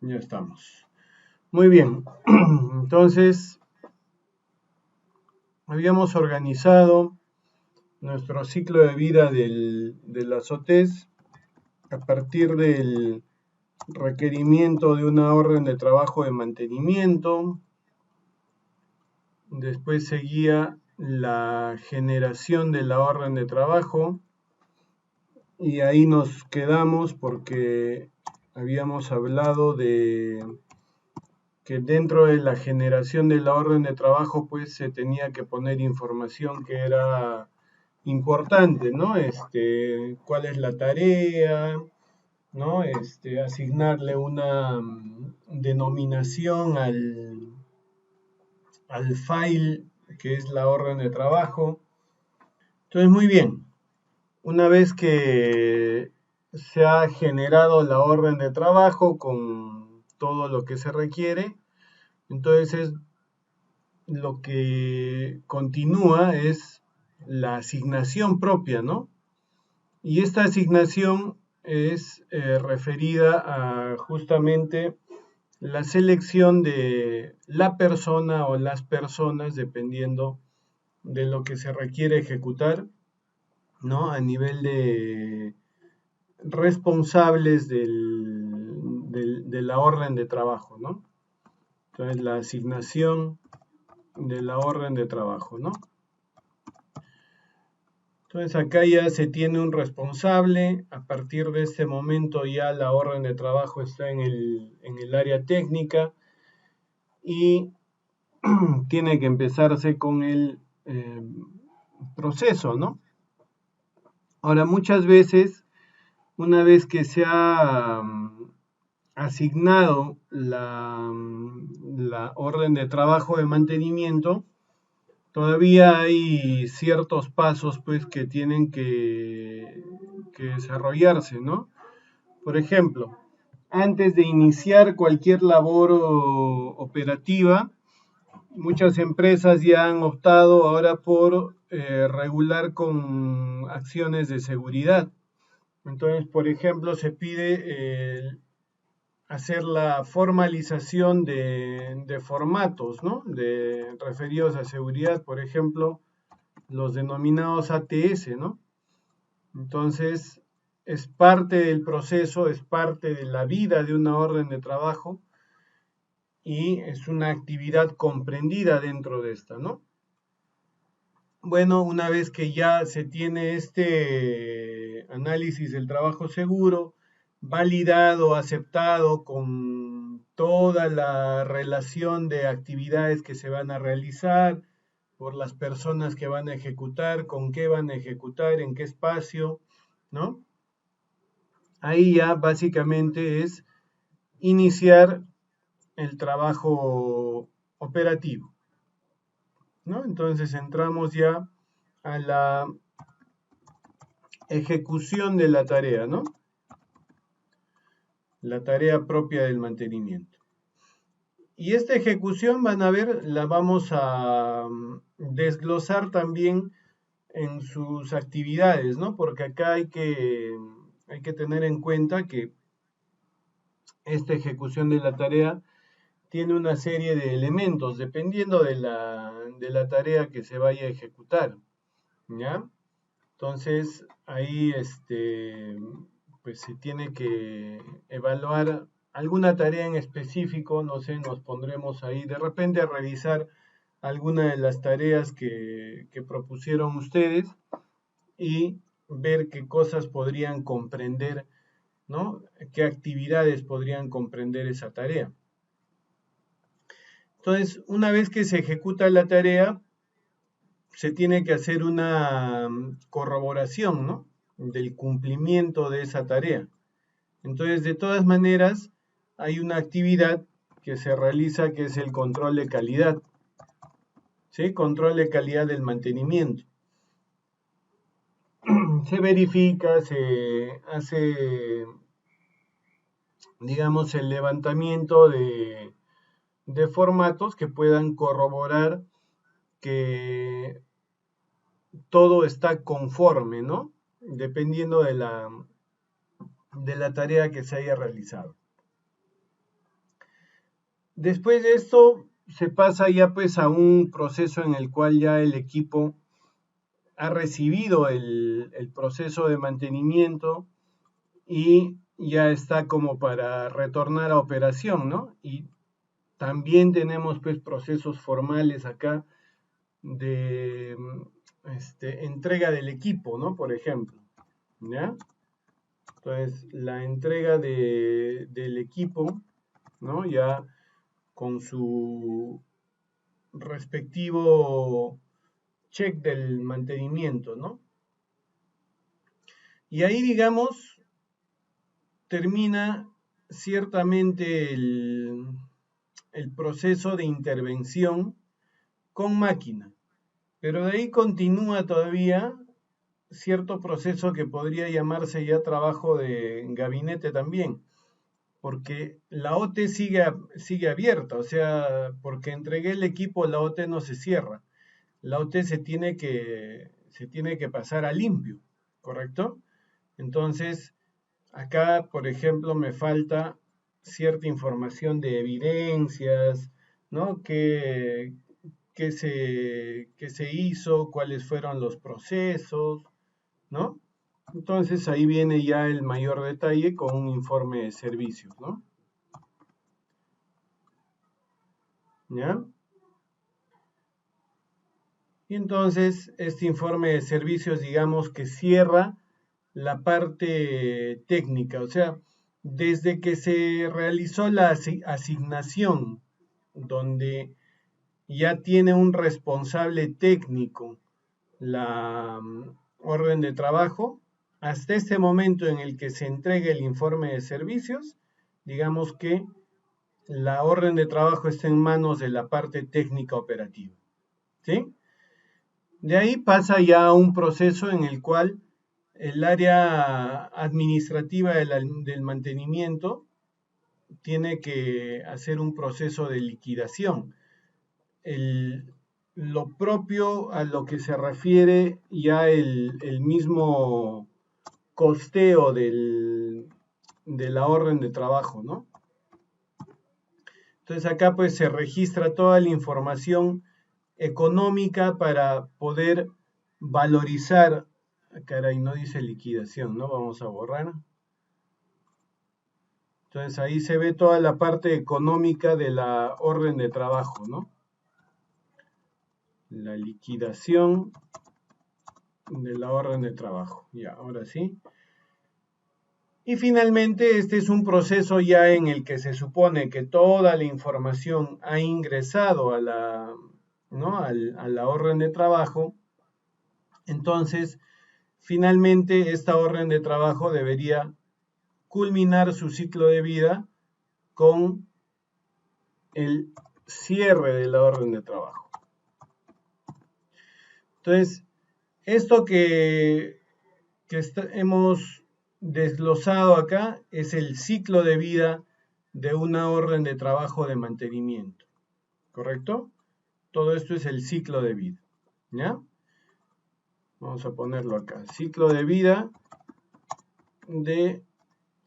Ya estamos. Muy bien. Entonces, habíamos organizado nuestro ciclo de vida de la SOTES a partir del requerimiento de una orden de trabajo de mantenimiento. Después seguía la generación de la orden de trabajo y ahí nos quedamos porque habíamos hablado de que dentro de la generación de la orden de trabajo pues se tenía que poner información que era importante, ¿no? Cuál es la tarea, ¿no? Asignarle una denominación al file que es la orden de trabajo. Entonces, muy bien, una vez que se ha generado la orden de trabajo con todo lo que se requiere, entonces lo que continúa es la asignación propia, ¿no? Y esta asignación es referida a justamente la selección de la persona o las personas, dependiendo de lo que se requiere ejecutar, ¿no? A nivel de responsables de la orden de trabajo, ¿no? Entonces, la asignación de la orden de trabajo, ¿no? Entonces acá ya se tiene un responsable, a partir de este momento ya la orden de trabajo está en el área técnica y tiene que empezarse con el proceso, ¿no? Ahora, muchas veces, una vez que se ha asignado la orden de trabajo de mantenimiento, todavía hay ciertos pasos pues que tienen que desarrollarse, ¿no? Por ejemplo, antes de iniciar cualquier labor operativa, muchas empresas ya han optado ahora por regular con acciones de seguridad. Entonces, por ejemplo, se pide hacer la formalización de formatos, ¿no? Referidos a seguridad, por ejemplo, los denominados ATS, ¿no? Entonces, es parte del proceso, es parte de la vida de una orden de trabajo y es una actividad comprendida dentro de esta, ¿no? Bueno, una vez que ya se tiene este análisis del trabajo seguro, validado, aceptado con toda la relación de actividades que se van a realizar, por las personas que van a ejecutar, con qué van a ejecutar, en qué espacio, ¿no? Ahí ya básicamente es iniciar el trabajo operativo, ¿no? Entonces entramos ya a la ejecución de la tarea, ¿no? La tarea propia del mantenimiento. Y esta ejecución, van a ver, la vamos a desglosar también en sus actividades, ¿no? Porque acá hay que tener en cuenta que esta ejecución de la tarea tiene una serie de elementos dependiendo de la tarea que se vaya a ejecutar, ¿ya? Entonces, ahí pues se tiene que evaluar alguna tarea en específico, no sé, nos pondremos ahí de repente a revisar alguna de las tareas que propusieron ustedes y ver qué cosas podrían comprender, ¿no? ¿Qué actividades podrían comprender esa tarea? Entonces, una vez que se ejecuta la tarea, se tiene que hacer una corroboración, ¿no? Del cumplimiento de esa tarea. Entonces, de todas maneras, hay una actividad que se realiza que es el control de calidad, ¿sí? Control de calidad del mantenimiento. Se verifica, se hace, digamos, el levantamiento de formatos que puedan corroborar que todo está conforme, ¿no? Dependiendo de la tarea que se haya realizado. Después de esto se pasa ya pues a un proceso en el cual ya el equipo ha recibido el proceso de mantenimiento y ya está como para retornar a operación, ¿no? Y también tenemos pues procesos formales acá de entrega del equipo, ¿no? Por ejemplo, ¿ya? Entonces, la entrega del equipo, ¿no? Ya con su respectivo check del mantenimiento, ¿no? Y ahí, digamos, termina ciertamente el proceso de intervención con máquina, pero de ahí continúa todavía cierto proceso que podría llamarse ya trabajo de gabinete también, porque la OT sigue abierta, o sea, porque entregué el equipo, la OT no se cierra. La OT se tiene que pasar a limpio, ¿correcto? Entonces, acá, por ejemplo, me falta cierta información de evidencias, ¿no? Qué se hizo, cuáles fueron los procesos, ¿no? Entonces ahí viene ya el mayor detalle con un informe de servicios, ¿no? ¿Ya? Y entonces este informe de servicios, digamos que cierra la parte técnica, o sea, desde que se realizó la asignación, donde ya tiene un responsable técnico la orden de trabajo, hasta este momento en el que se entregue el informe de servicios, digamos que la orden de trabajo está en manos de la parte técnica operativa, ¿sí? De ahí pasa ya a un proceso en el cual el área administrativa del mantenimiento tiene que hacer un proceso de liquidación. Lo propio a lo que se refiere ya el mismo costeo de la orden de trabajo, ¿no? Entonces acá pues se registra toda la información económica para poder valorizar, caray, no dice liquidación, ¿no? Vamos a borrar. Entonces ahí se ve toda la parte económica de la orden de trabajo, ¿no? La liquidación de la orden de trabajo. Ya, ahora sí. Y finalmente, este es un proceso ya en el que se supone que toda la información ha ingresado a la, ¿no? a la orden de trabajo. Entonces, finalmente, esta orden de trabajo debería culminar su ciclo de vida con el cierre de la orden de trabajo. Entonces, esto que hemos desglosado acá es el ciclo de vida de una orden de trabajo de mantenimiento, ¿correcto? Todo esto es el ciclo de vida, ¿ya? Vamos a ponerlo acá, ciclo de vida de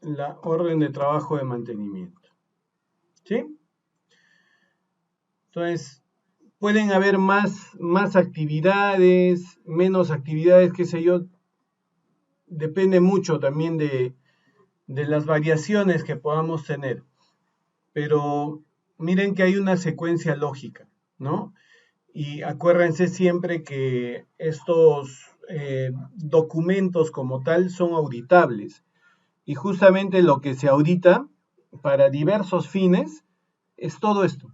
la orden de trabajo de mantenimiento, ¿sí? Entonces, pueden haber más actividades, menos actividades, qué sé yo, depende mucho también de las variaciones que podamos tener. Pero miren que hay una secuencia lógica, ¿no? Y acuérdense siempre que estos documentos como tal son auditables. Y justamente lo que se audita para diversos fines es todo esto.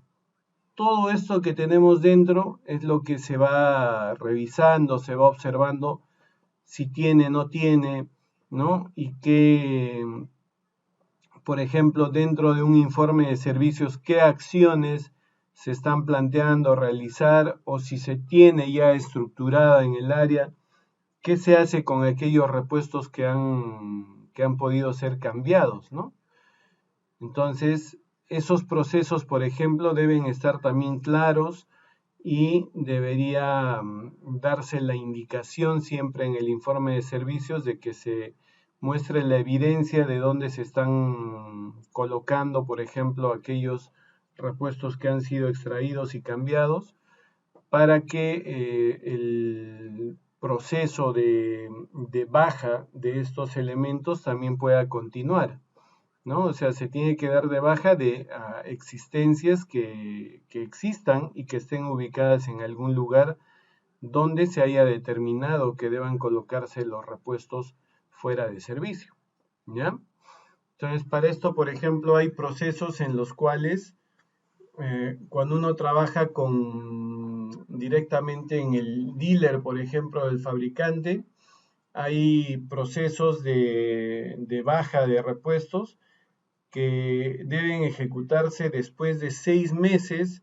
Todo esto que tenemos dentro es lo que se va revisando, se va observando si tiene, no tiene, ¿no? Y que, por ejemplo, dentro de un informe de servicios, qué acciones se están planteando realizar o si se tiene ya estructurada en el área, qué se hace con aquellos repuestos que han podido ser cambiados, ¿no? Entonces, esos procesos, por ejemplo, deben estar también claros y debería darse la indicación siempre en el informe de servicios de que se muestre la evidencia de dónde se están colocando, por ejemplo, aquellos repuestos que han sido extraídos y cambiados, para que el proceso de baja de estos elementos también pueda continuar, ¿no? O sea, se tiene que dar de baja de existencias que existan y que estén ubicadas en algún lugar donde se haya determinado que deban colocarse los repuestos fuera de servicio, ¿ya? Entonces, para esto, por ejemplo, hay procesos en los cuales cuando uno trabaja directamente en el dealer, por ejemplo, del fabricante, hay procesos de baja de repuestos que deben ejecutarse después de 6 meses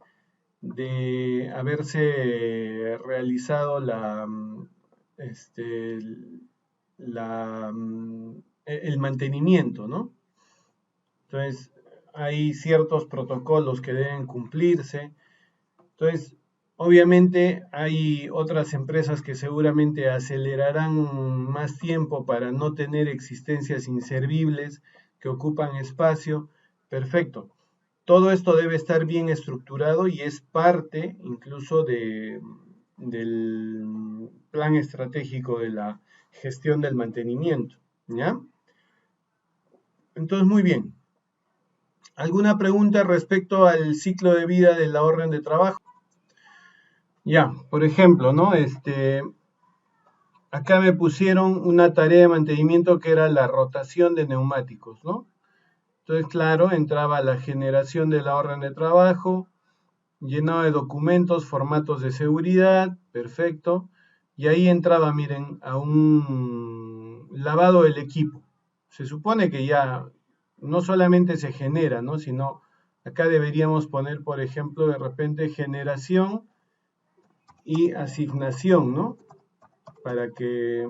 de haberse realizado este, el mantenimiento, ¿no? Entonces, hay ciertos protocolos que deben cumplirse. Entonces, obviamente hay otras empresas que seguramente acelerarán más tiempo para no tener existencias inservibles que ocupan espacio. Perfecto. Todo esto debe estar bien estructurado y es parte incluso del plan estratégico de la gestión del mantenimiento, ¿ya? Entonces, muy bien. ¿Alguna pregunta respecto al ciclo de vida de la orden de trabajo? Ya, por ejemplo, ¿no? Acá me pusieron una tarea de mantenimiento que era la rotación de neumáticos, ¿no? Entonces, claro, entraba la generación de la orden de trabajo, llenado de documentos, formatos de seguridad, perfecto. Y ahí entraba, miren, a un lavado del equipo. Se supone que ya no solamente se genera, ¿no? Sino acá deberíamos poner, por ejemplo, de repente generación y asignación, ¿no? Para que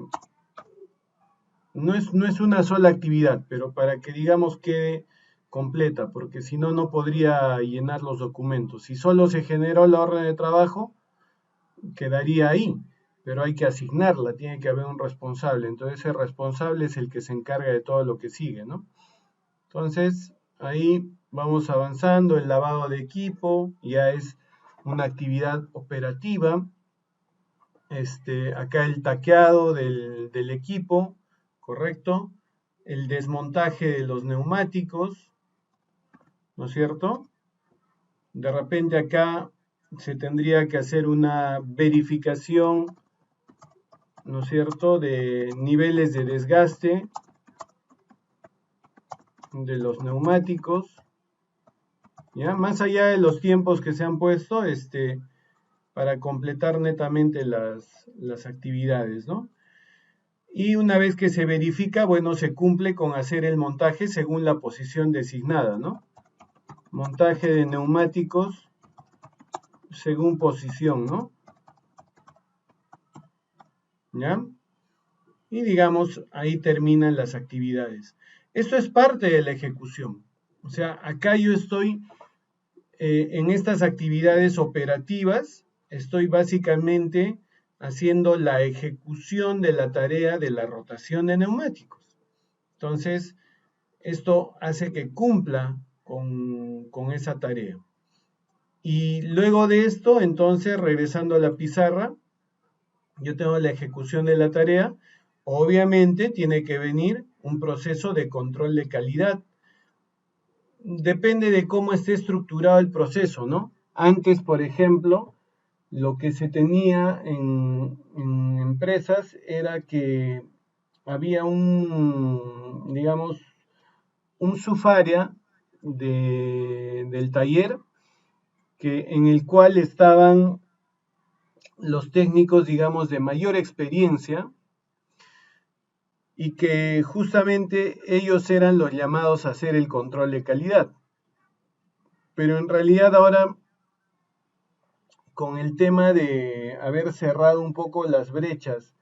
no es una sola actividad, pero para que digamos quede completa, porque si no, no podría llenar los documentos. Si solo se generó la orden de trabajo, quedaría ahí, pero hay que asignarla, tiene que haber un responsable. Entonces ese responsable es el que se encarga de todo lo que sigue, ¿no? Entonces ahí vamos avanzando, el lavado de equipo ya es una actividad operativa. Acá el taqueado del equipo, correcto, el desmontaje de los neumáticos, ¿no es cierto? De repente acá se tendría que hacer una verificación, ¿no es cierto?, de niveles de desgaste de los neumáticos, ¿ya? Más allá de los tiempos que se han puesto, para completar netamente las actividades, ¿no? Y una vez que se verifica, bueno, se cumple con hacer el montaje según la posición designada, ¿no? Montaje de neumáticos según posición, ¿no? ¿Ya? Y digamos, ahí terminan las actividades. Esto es parte de la ejecución. O sea, acá yo estoy en estas actividades operativas, estoy básicamente haciendo la ejecución de la tarea de la rotación de neumáticos. Entonces, esto hace que cumpla con esa tarea. Y luego de esto, entonces, regresando a la pizarra, yo tengo la ejecución de la tarea. Obviamente tiene que venir un proceso de control de calidad. Depende de cómo esté estructurado el proceso, ¿no? Antes, por ejemplo, lo que se tenía en empresas era que había digamos, un subárea del taller en el cual estaban los técnicos, digamos, de mayor experiencia y que justamente ellos eran los llamados a hacer el control de calidad. Pero en realidad ahora, con el tema de haber cerrado un poco las brechas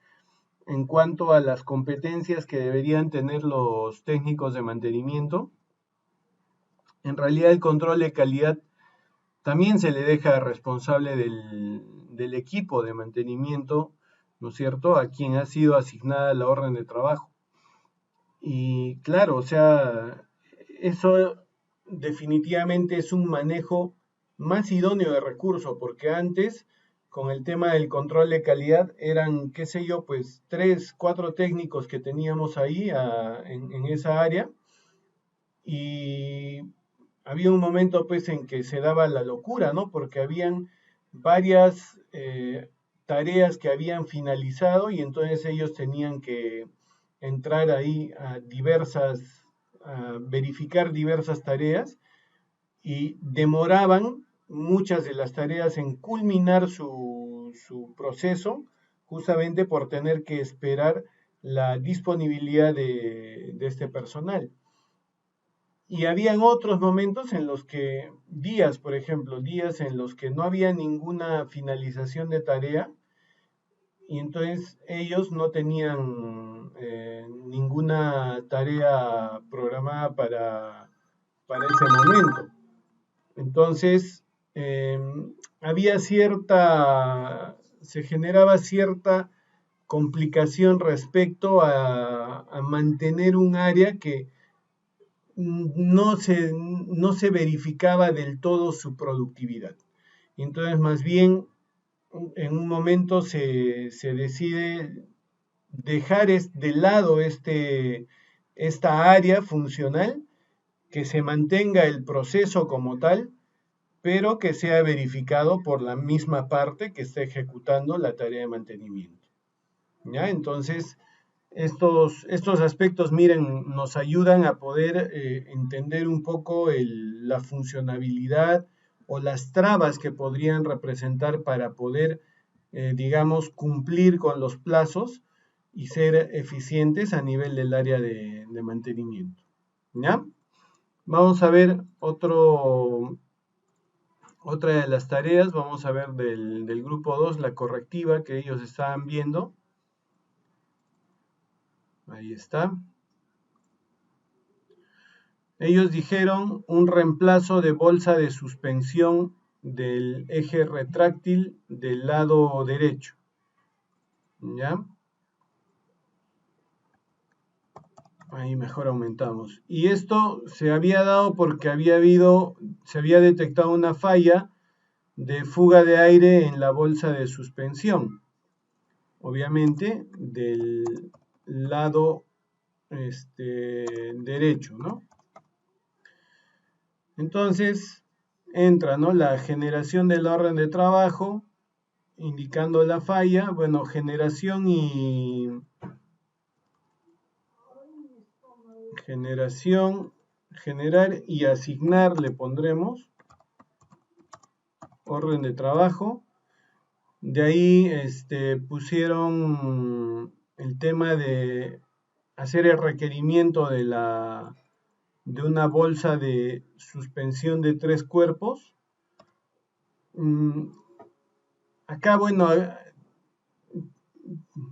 en cuanto a las competencias que deberían tener los técnicos de mantenimiento, en realidad el control de calidad también se le deja responsable del equipo de mantenimiento, ¿no es cierto?, a quien ha sido asignada la orden de trabajo. Y claro, o sea, eso definitivamente es un manejo más idóneo de recursos, porque antes, con el tema del control de calidad, eran, qué sé yo, pues 3, 4 técnicos que teníamos ahí en esa área, y había un momento pues en que se daba la locura, ¿no? Porque habían varias tareas que habían finalizado y entonces ellos tenían que entrar ahí a verificar diversas tareas y demoraban muchas de las tareas en culminar su proceso, justamente por tener que esperar la disponibilidad de este personal. Y habían otros momentos en los que, días, por ejemplo, días en los que no había ninguna finalización de tarea y entonces ellos no tenían ninguna tarea programada para ese momento. Entonces, eh, se generaba cierta complicación respecto a mantener un área que no se verificaba del todo su productividad. Entonces, más bien, en un momento se decide dejar de lado esta área funcional, que se mantenga el proceso como tal, pero que sea verificado por la misma parte que está ejecutando la tarea de mantenimiento. ¿Ya? Entonces, estos aspectos, miren, nos ayudan a poder entender un poco la funcionabilidad o las trabas que podrían representar para poder, digamos, cumplir con los plazos y ser eficientes a nivel del área de mantenimiento. ¿Ya? Vamos a ver otra de las tareas, vamos a ver del grupo 2, la correctiva que ellos estaban viendo. Ahí está. Ellos dijeron un reemplazo de bolsa de suspensión del eje retráctil del lado derecho. ¿Ya? Ahí mejor aumentamos. Y esto se había dado porque se había detectado una falla de fuga de aire en la bolsa de suspensión. Obviamente del lado derecho, ¿no? Entonces entra, ¿no?, la generación del orden de trabajo, indicando la falla. Bueno, generar y asignar le pondremos orden de trabajo. De ahí pusieron el tema de hacer el requerimiento de una bolsa de suspensión de 3 cuerpos. Acá, bueno,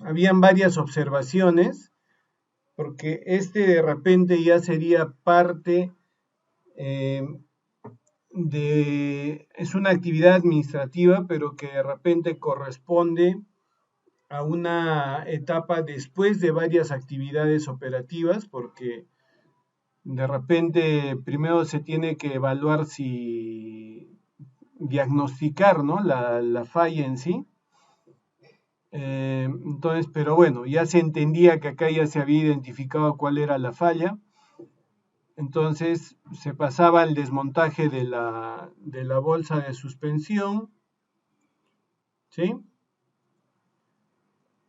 habían varias observaciones, porque de repente ya sería parte es una actividad administrativa, pero que de repente corresponde a una etapa después de varias actividades operativas, porque de repente primero se tiene que evaluar diagnosticar, ¿no?, la falla en sí. Entonces, pero bueno, ya se entendía que acá ya se había identificado cuál era la falla. Entonces se pasaba al desmontaje de la bolsa de suspensión, ¿sí?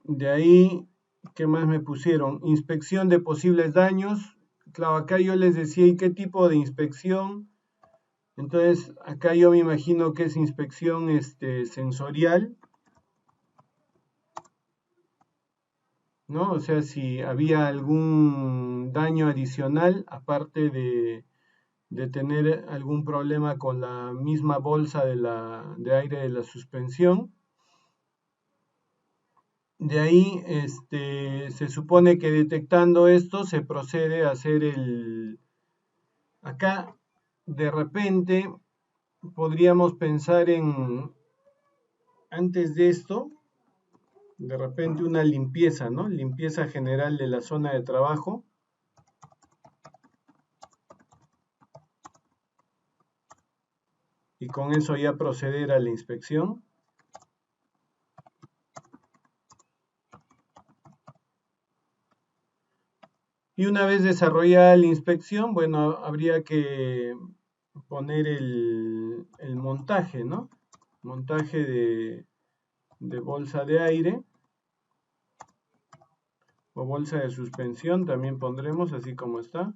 De ahí, ¿qué más me pusieron? Inspección de posibles daños. Claro, acá yo les decía, ¿y qué tipo de inspección? Entonces, acá yo me imagino que es inspección sensorial, ¿no? O sea, si había algún daño adicional, aparte de tener algún problema con la misma bolsa de aire de la suspensión. De ahí se supone que detectando esto se procede a hacer Acá de repente podríamos pensar antes de esto, de repente una limpieza, ¿no? Limpieza general de la zona de trabajo. y con eso ya proceder a la inspección. Y una vez desarrollada la inspección, bueno, habría que poner el montaje, ¿no? Montaje de bolsa de aire o bolsa de suspensión, también pondremos así como está.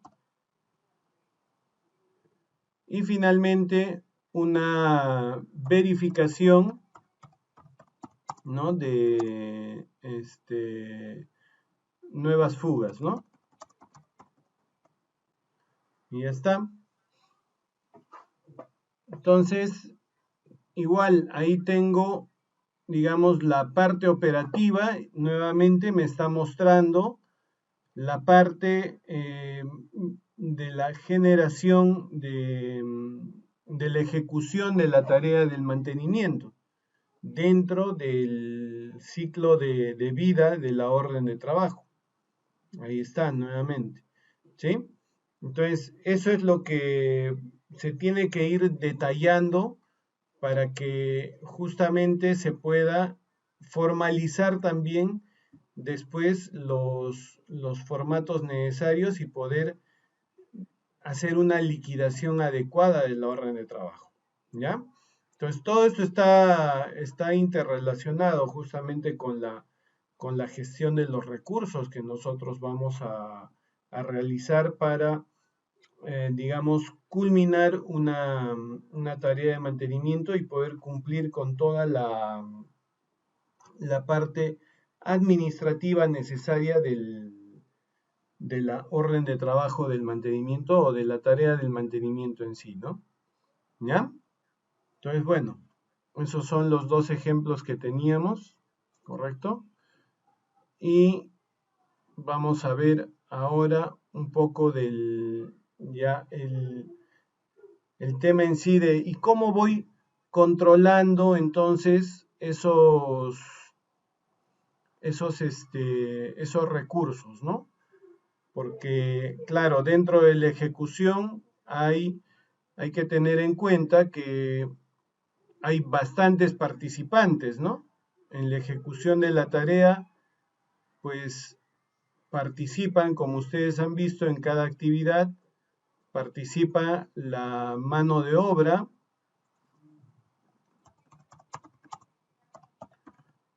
Y finalmente una verificación, ¿no? de nuevas fugas, ¿no? Y ya está. Entonces, igual ahí tengo, digamos, la parte operativa. Nuevamente me está mostrando la parte de la generación de la ejecución de la tarea del mantenimiento dentro del ciclo de vida de la orden de trabajo. Ahí está nuevamente, ¿sí? Entonces, eso es lo que se tiene que ir detallando para que justamente se pueda formalizar también después los formatos necesarios y poder hacer una liquidación adecuada de la orden de trabajo, ¿ya? Entonces, todo esto está interrelacionado justamente con la gestión de los recursos que nosotros vamos a realizar para, digamos, culminar una tarea de mantenimiento y poder cumplir con toda la parte administrativa necesaria de la orden de trabajo del mantenimiento o de la tarea del mantenimiento en sí, ¿no? ¿Ya? Entonces, bueno, esos son los dos ejemplos que teníamos, ¿correcto? Y vamos a ver ahora un poco del ya el tema en sí de y cómo voy controlando entonces esos recursos, ¿no? Porque, claro, dentro de la ejecución hay que tener en cuenta que hay bastantes participantes, ¿no? En la ejecución de la tarea, pues participan, como ustedes han visto en cada actividad, participa la mano de obra,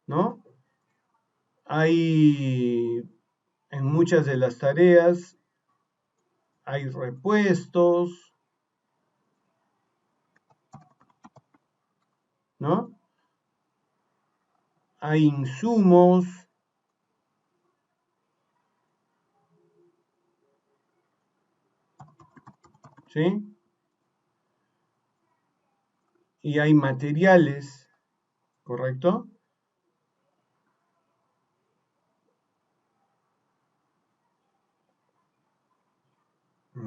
¿no? Hay en muchas de las tareas, hay repuestos, ¿no? Hay insumos, ¿sí? Y hay materiales, ¿correcto?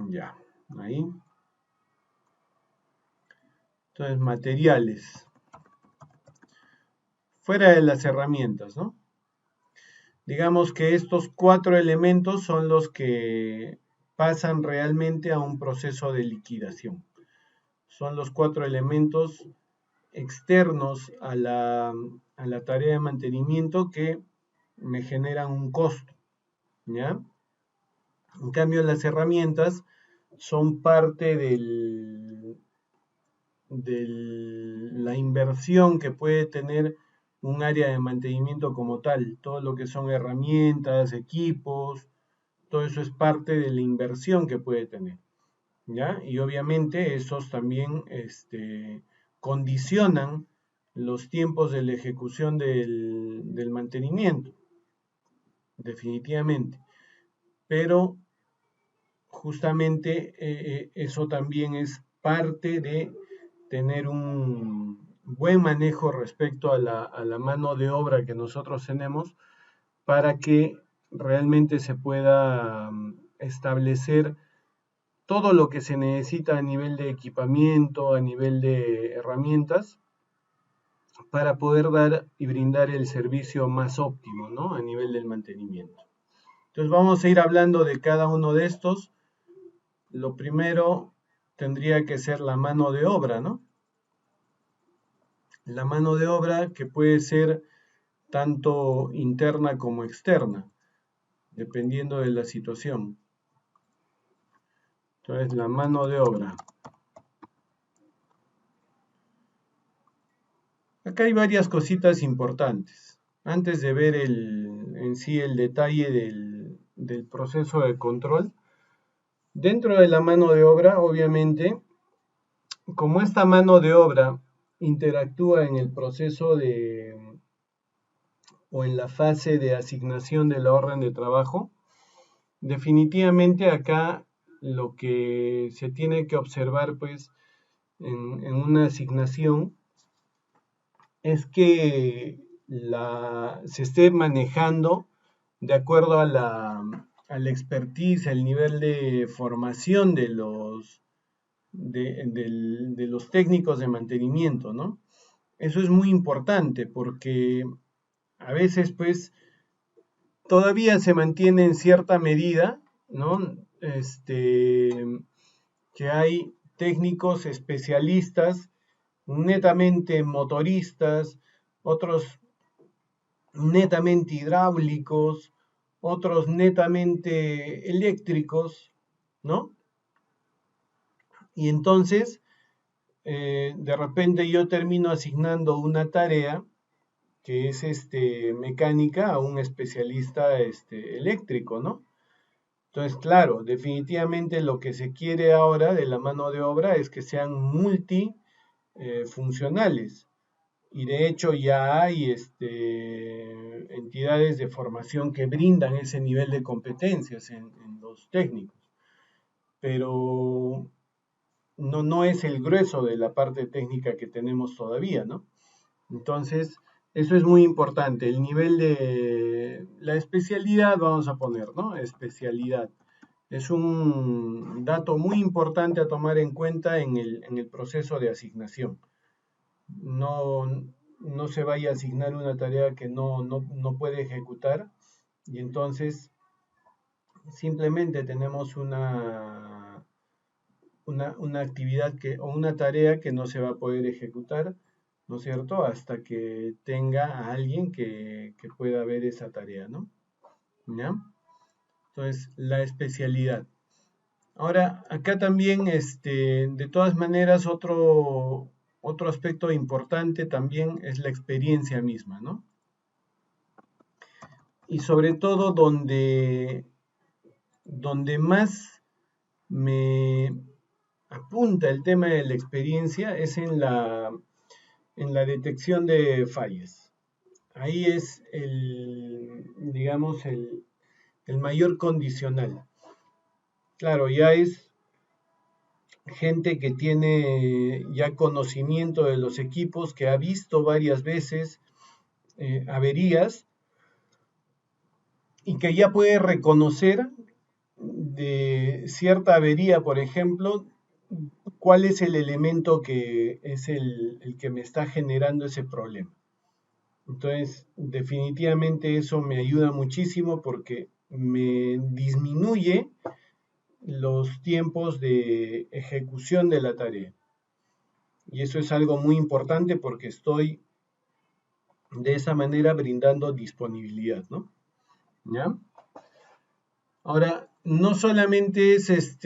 Ya, ahí. Entonces, materiales. Fuera de las herramientas, ¿no? Digamos que estos 4 elementos son los que pasan realmente a un proceso de liquidación. Son los 4 elementos externos a la tarea de mantenimiento que me generan un costo, ¿ya? En cambio, las herramientas son parte de la inversión que puede tener un área de mantenimiento como tal. Todo lo que son herramientas, equipos, todo eso es parte de la inversión que puede tener, ¿ya? Y obviamente esos también condicionan los tiempos de la ejecución del mantenimiento, definitivamente. Pero justamente eso también es parte de tener un buen manejo respecto a la mano de obra que nosotros tenemos para que realmente se pueda establecer todo lo que se necesita a nivel de equipamiento, a nivel de herramientas, para poder dar y brindar el servicio más óptimo, ¿no? A nivel del mantenimiento. Entonces vamos a ir hablando de cada uno de estos. Lo primero tendría que ser la mano de obra, ¿no? la mano de obra que puede ser tanto interna como externa, dependiendo de la situación. Entonces, la mano de obra. Acá hay varias cositas importantes. Antes de ver en sí el detalle del proceso de control, dentro de la mano de obra, obviamente, como esta mano de obra interactúa en el proceso o en la fase de asignación de la orden de trabajo, definitivamente acá lo que se tiene que observar pues en una asignación es que se esté manejando de acuerdo a la expertise, el nivel de formación de los técnicos de mantenimiento, ¿no? Eso es muy importante porque a veces, pues, todavía se mantiene en cierta medida, ¿no? Que hay técnicos especialistas, netamente motoristas, otros netamente hidráulicos, otros netamente eléctricos, ¿no? Y entonces, de repente yo termino asignando una tarea que es mecánica a un especialista eléctrico, ¿no? Entonces, claro, definitivamente lo que se quiere ahora de la mano de obra es que sean multifuncionales. Y de hecho ya hay entidades de formación que brindan ese nivel de competencias en los técnicos. Pero no es el grueso de la parte técnica que tenemos todavía, ¿no? Entonces, eso es muy importante. El nivel de la especialidad, vamos a poner, ¿no? Especialidad. Es un dato muy importante a tomar en cuenta en el proceso de asignación. No, no se vaya a asignar una tarea que no puede ejecutar y entonces simplemente tenemos una actividad o una tarea que no se va a poder ejecutar, ¿no es cierto? Hasta que tenga a alguien que pueda ver esa tarea, ¿no? ¿Ya? Entonces, la especialidad. Ahora, acá también, de todas maneras, otro aspecto importante también es la experiencia misma, ¿no? Y sobre todo donde más me apunta el tema de la experiencia es en la detección de fallas. Ahí es digamos, el mayor condicional. Claro, ya es gente que tiene ya conocimiento de los equipos, que ha visto varias veces averías y que ya puede reconocer de cierta avería, por ejemplo, cuál es el elemento que es el que me está generando ese problema. Entonces, definitivamente eso me ayuda muchísimo porque me disminuye los tiempos de ejecución de la tarea. Y eso es algo muy importante porque estoy de esa manera brindando disponibilidad, ¿no? ¿Ya? Ahora, no solamente es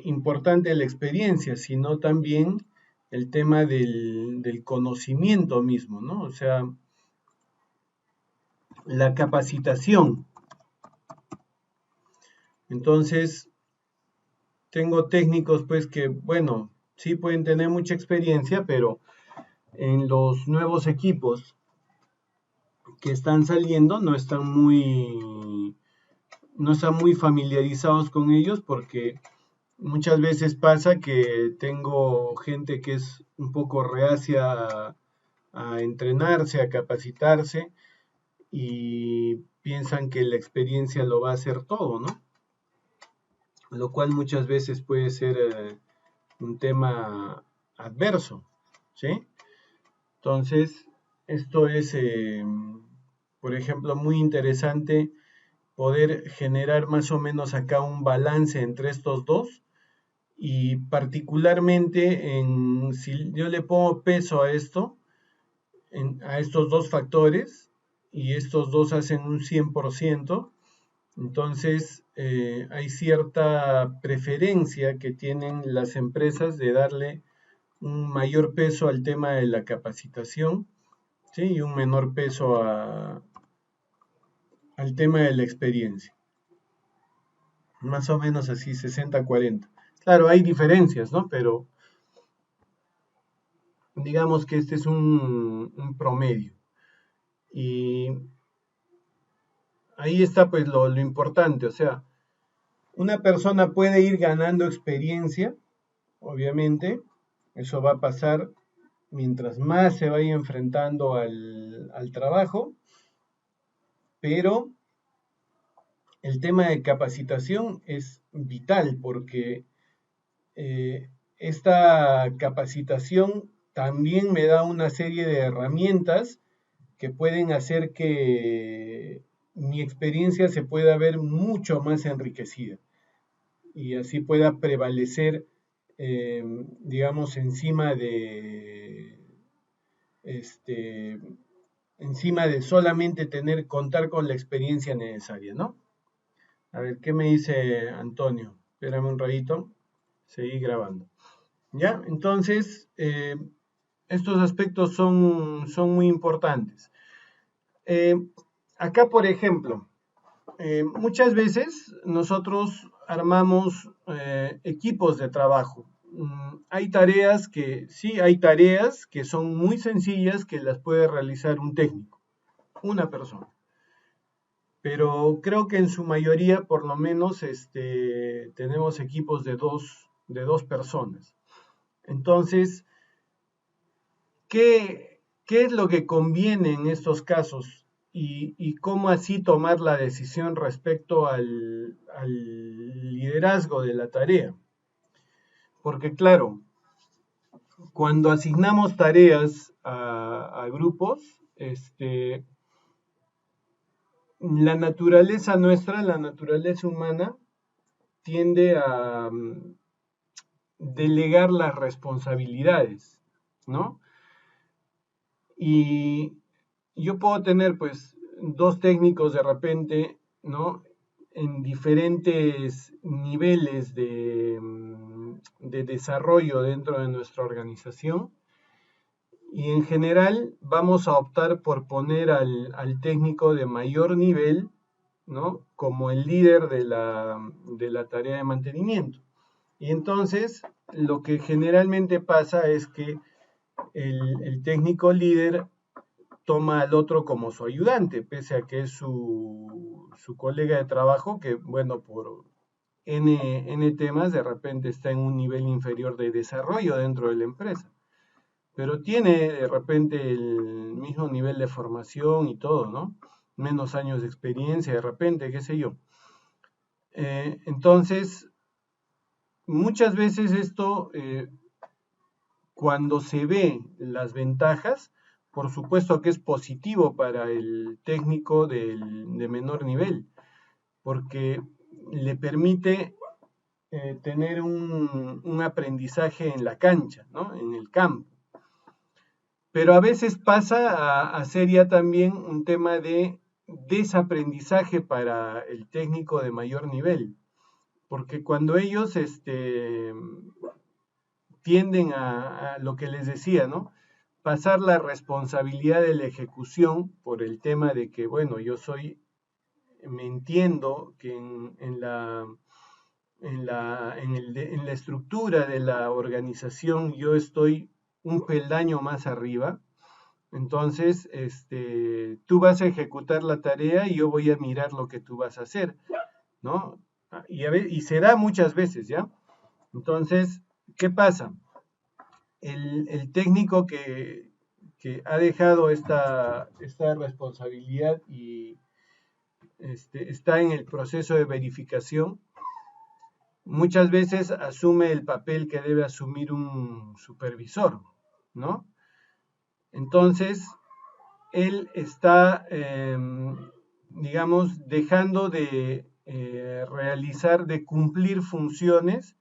importante la experiencia, sino también el tema del conocimiento mismo, ¿no? O sea, la capacitación. Entonces, tengo técnicos, pues, que, bueno, sí pueden tener mucha experiencia, pero en los nuevos equipos que están saliendo no están muy familiarizados con ellos porque muchas veces pasa que tengo gente que es un poco reacia a entrenarse, a capacitarse y piensan que la experiencia lo va a hacer todo, ¿no? Lo cual muchas veces puede ser un tema adverso, ¿sí? Entonces, esto es, por ejemplo, muy interesante poder generar más o menos acá un balance entre estos dos y particularmente si yo le pongo peso a esto, a estos dos factores y estos dos hacen un 100%. Entonces, hay cierta preferencia que tienen las empresas de darle un mayor peso al tema de la capacitación, ¿sí? Y un menor peso al tema de la experiencia. Más o menos así, 60-40. Claro, hay diferencias, ¿no? Pero digamos que este es un promedio. Y ahí está pues lo importante, o sea, una persona puede ir ganando experiencia, obviamente, eso va a pasar mientras más se vaya enfrentando al trabajo, pero el tema de capacitación es vital porque esta capacitación también me da una serie de herramientas que pueden hacer que mi experiencia se pueda ver mucho más enriquecida y así pueda prevalecer, digamos, este, encima de solamente contar con la experiencia necesaria, ¿no? A ver, ¿qué me dice Antonio? Espérame un ratito, seguí grabando. ¿Ya? Entonces, estos aspectos son muy importantes. Eh, Acá, por ejemplo, muchas veces nosotros armamos equipos de trabajo. Hay tareas hay tareas que son muy sencillas que las puede realizar un técnico, una persona. Pero creo que en su mayoría, por lo menos, tenemos equipos de dos personas. Entonces, ¿qué es lo que conviene en estos casos? Y cómo así tomar la decisión respecto al liderazgo de la tarea. Porque claro, cuando asignamos tareas a grupos, la naturaleza nuestra, la naturaleza humana, tiende a delegar las responsabilidades, ¿no? Y yo puedo tener pues dos técnicos de repente, ¿no? En diferentes niveles de desarrollo dentro de nuestra organización y en general vamos a optar por poner al técnico de mayor nivel, ¿no? Como el líder de la tarea de mantenimiento. Y entonces lo que generalmente pasa es que el técnico líder toma al otro como su ayudante, pese a que es su colega de trabajo, que bueno, por N temas de repente está en un nivel inferior de desarrollo dentro de la empresa, pero tiene de repente el mismo nivel de formación y todo, ¿no? Menos años de experiencia de repente, qué sé yo. Entonces, muchas veces esto, cuando se ve las ventajas, por supuesto que es positivo para el técnico de menor nivel, porque le permite tener un aprendizaje en la cancha, ¿no? En el campo. Pero a veces pasa a ser ya también un tema de desaprendizaje para el técnico de mayor nivel, porque cuando ellos tienden a lo que les decía, ¿no? Pasar la responsabilidad de la ejecución por el tema de que, bueno, me entiendo que en la estructura de la organización yo estoy un peldaño más arriba, entonces tú vas a ejecutar la tarea y yo voy a mirar lo que tú vas a hacer, ¿no? Y se da muchas veces, ¿ya? Entonces, ¿qué pasa? El técnico que ha dejado esta responsabilidad y está en el proceso de verificación, muchas veces asume el papel que debe asumir un supervisor, ¿no? Entonces, él está, digamos, dejando de realizar, de cumplir funciones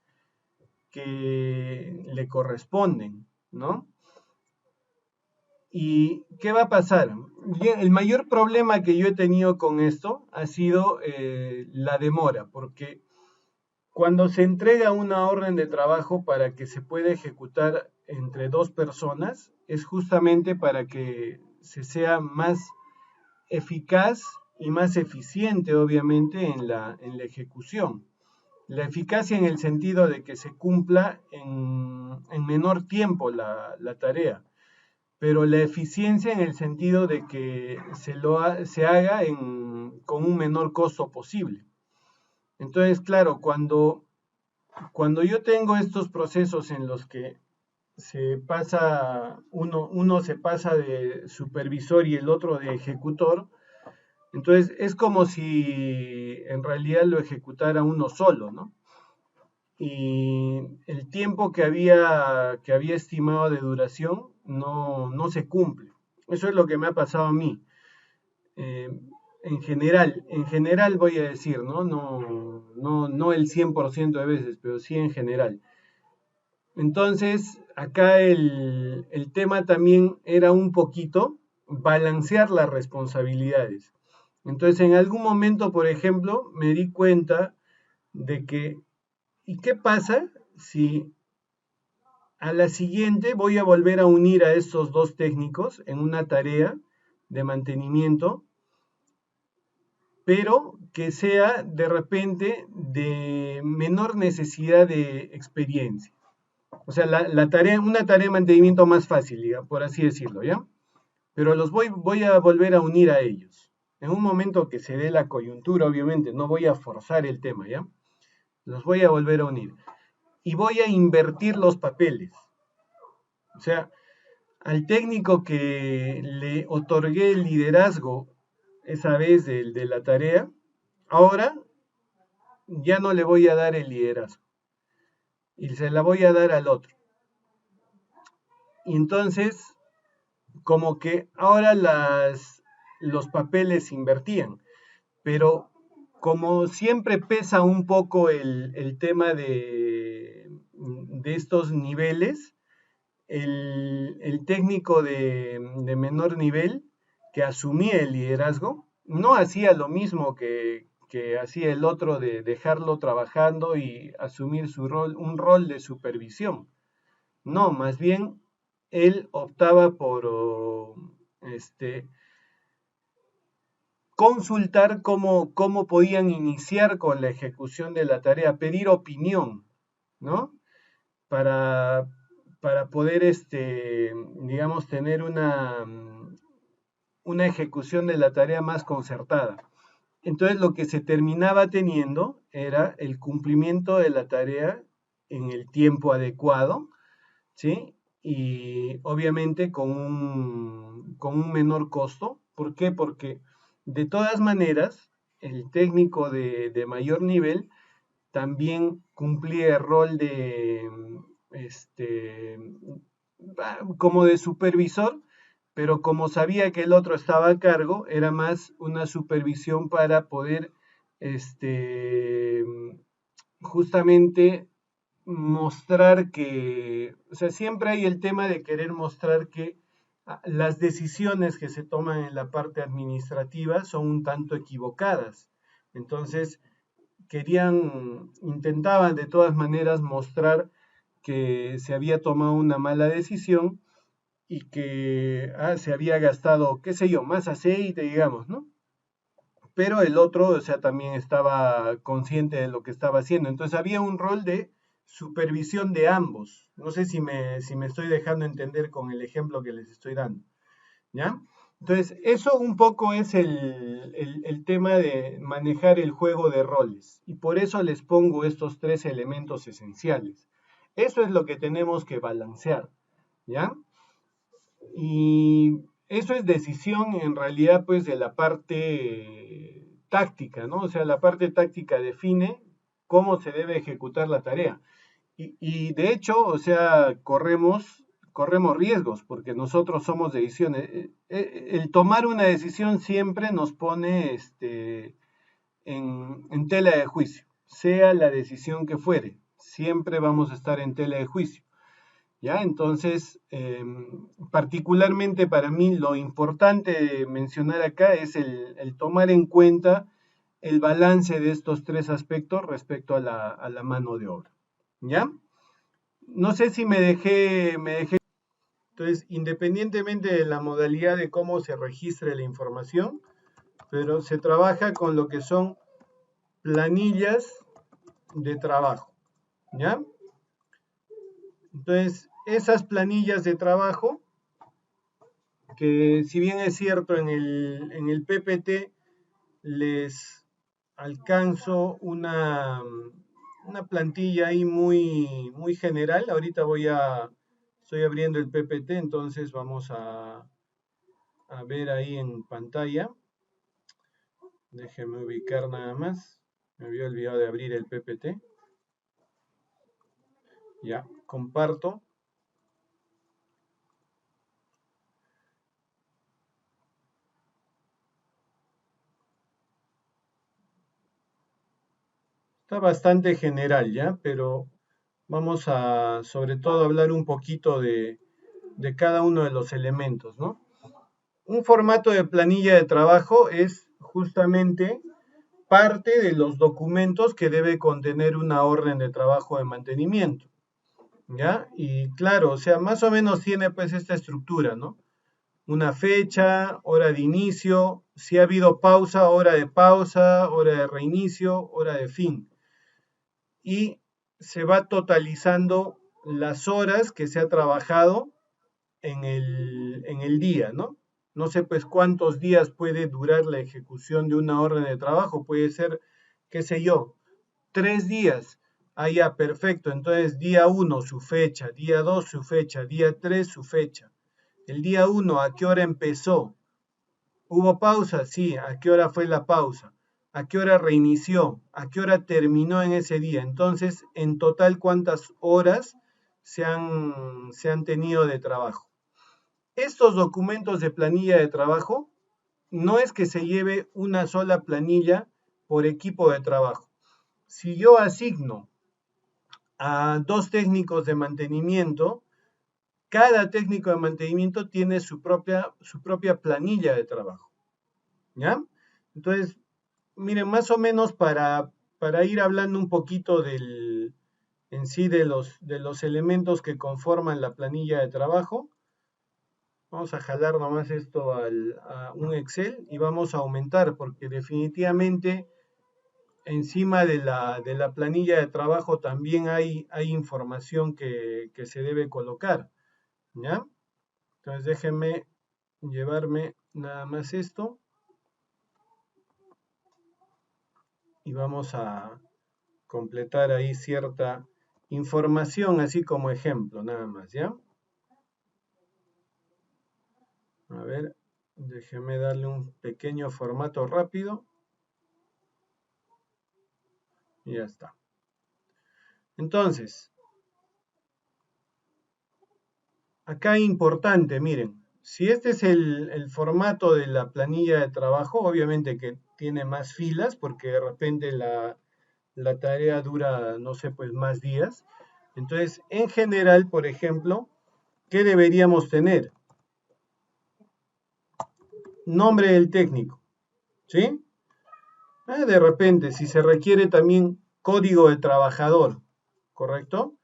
que le corresponden, ¿no? ¿Y qué va a pasar? El mayor problema que yo he tenido con esto ha sido la demora, porque cuando se entrega una orden de trabajo para que se pueda ejecutar entre dos personas, es justamente para que se sea más eficaz y más eficiente, obviamente, en la ejecución. La eficacia en el sentido de que se cumpla en menor tiempo la tarea, pero la eficiencia en el sentido de que se haga con un menor costo posible. Entonces, claro, cuando yo tengo estos procesos en los que uno se pasa de supervisor y el otro de ejecutor, entonces es como si en realidad lo ejecutara uno solo, ¿no? Y el tiempo que había estimado de duración no se cumple. Eso es lo que me ha pasado a mí. Eh, en general voy a decir, ¿no? No el 100% de veces, pero sí en general. Entonces, acá el tema también era un poquito balancear las responsabilidades. Entonces, en algún momento, por ejemplo, me di cuenta de que, ¿y qué pasa si a la siguiente voy a volver a unir a estos dos técnicos en una tarea de mantenimiento, pero que sea de repente de menor necesidad de experiencia? O sea, una tarea de mantenimiento más fácil, por así decirlo, ¿ya? Pero voy a volver a unir a ellos. En un momento que se dé la coyuntura, obviamente, no voy a forzar el tema, ¿ya? Los voy a volver a unir. Y voy a invertir los papeles. O sea, al técnico que le otorgué el liderazgo esa vez de la tarea, ahora ya no le voy a dar el liderazgo. Y se la voy a dar al otro. Y entonces, como que ahora los papeles se invertían, pero como siempre pesa un poco el tema de estos niveles, el técnico de menor nivel que asumía el liderazgo no hacía lo mismo que hacía el otro de dejarlo trabajando y asumir un rol de supervisión. No, más bien él optaba por consultar cómo podían iniciar con la ejecución de la tarea, pedir opinión, ¿no? Para, para poder, digamos, tener una ejecución de la tarea más concertada. Entonces, lo que se terminaba teniendo era el cumplimiento de la tarea en el tiempo adecuado, ¿sí? Y obviamente con un menor costo. ¿Por qué? Porque de todas maneras, el técnico de mayor nivel también cumplía el rol este, como de supervisor, pero como sabía que el otro estaba a cargo, era más una supervisión para poder justamente mostrar o sea, siempre hay el tema de querer mostrar que las decisiones que se toman en la parte administrativa son un tanto equivocadas. Entonces, intentaban de todas maneras mostrar que se había tomado una mala decisión y que se había gastado, qué sé yo, más aceite, digamos, ¿no? Pero el otro, o sea, también estaba consciente de lo que estaba haciendo. Entonces había un rol de supervisión de ambos. No sé si me estoy dejando entender con el ejemplo que les estoy dando, ¿ya? Entonces, eso un poco es el tema de manejar el juego de roles. Y por eso les pongo estos tres elementos esenciales. Eso es lo que tenemos que balancear, ¿ya? Y eso es decisión en realidad pues de la parte táctica, ¿no? O sea, la parte táctica define cómo se debe ejecutar la tarea. Y de hecho, o sea, corremos riesgos porque nosotros somos decisiones. El tomar una decisión siempre nos pone en tela de juicio, sea la decisión que fuere, siempre vamos a estar en tela de juicio. ¿Ya? Entonces, particularmente para mí lo importante de mencionar acá es el tomar en cuenta el balance de estos tres aspectos respecto a la mano de obra. ¿Ya? No sé si me dejé. Entonces, independientemente de la modalidad de cómo se registre la información, pero se trabaja con lo que son planillas de trabajo. ¿Ya? Entonces, esas planillas de trabajo, que si bien es cierto en el PPT les alcanzo una plantilla ahí muy general. Ahorita estoy abriendo el PPT, entonces vamos a ver ahí en pantalla. Déjenme ubicar nada más. Me había olvidado de abrir el PPT. Ya, comparto. Está bastante general ya, pero vamos a sobre todo hablar un poquito de cada uno de los elementos, ¿no? Un formato de planilla de trabajo es justamente parte de los documentos que debe contener una orden de trabajo de mantenimiento, ¿ya? Y claro, o sea, más o menos tiene pues esta estructura, ¿no? Una fecha, hora de inicio, si ha habido pausa, hora de reinicio, hora de fin. Y se va totalizando las horas que se ha trabajado en el día, ¿no? No sé pues cuántos días puede durar la ejecución de una orden de trabajo, puede ser, qué sé yo, 3 días. Ah, ya, perfecto. Entonces, día 1 su fecha, día 2 su fecha, día 3 su fecha. El día 1, ¿a qué hora empezó? ¿Hubo pausa? Sí. ¿A qué hora fue la pausa? ¿A qué hora reinició? ¿A qué hora terminó en ese día? Entonces, en total, ¿cuántas horas se han tenido de trabajo? Estos documentos de planilla de trabajo no es que se lleve una sola planilla por equipo de trabajo. Si yo asigno a 2 técnicos de mantenimiento, cada técnico de mantenimiento tiene su propia planilla de trabajo. ¿Ya? Entonces, miren, más o menos para ir hablando un poquito en sí de los elementos que conforman la planilla de trabajo, vamos a jalar nomás esto a un Excel y vamos a aumentar, porque definitivamente encima de la planilla de trabajo también hay información que se debe colocar, ¿ya? Entonces déjenme llevarme nada más esto y vamos a completar ahí cierta información, así como ejemplo, nada más, ¿ya? A ver, déjenme darle un pequeño formato rápido y ya está. Entonces, acá importante, miren, si este es el formato de la planilla de trabajo, obviamente que tiene más filas porque de repente la tarea dura, no sé, pues más días. Entonces, en general, por ejemplo, ¿qué deberíamos tener? Nombre del técnico, ¿sí? De repente, si se requiere también código de trabajador, ¿correcto?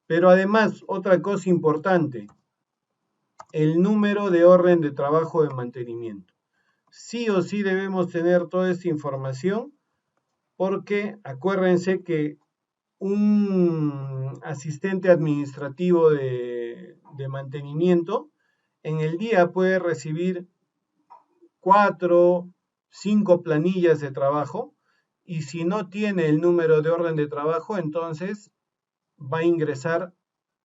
Pero además, otra cosa importante, el número de orden de trabajo de mantenimiento. Sí o sí debemos tener toda esta información porque acuérdense que un asistente administrativo de mantenimiento en el día puede recibir 4, 5 planillas de trabajo y si no tiene el número de orden de trabajo, entonces va a ingresar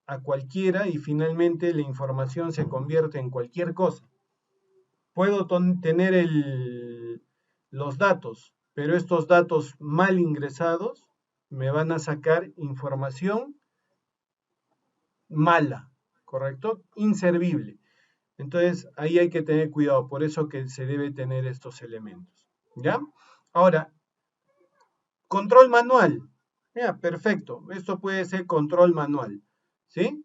a cualquiera y finalmente la información se convierte en cualquier cosa. Puedo tener los datos, pero estos datos mal ingresados me van a sacar información mala, ¿correcto? Inservible. Entonces, ahí hay que tener cuidado, por eso que se debe tener estos elementos. ¿Ya? Ahora, control manual. Ya, perfecto. Esto puede ser control manual. ¿Sí?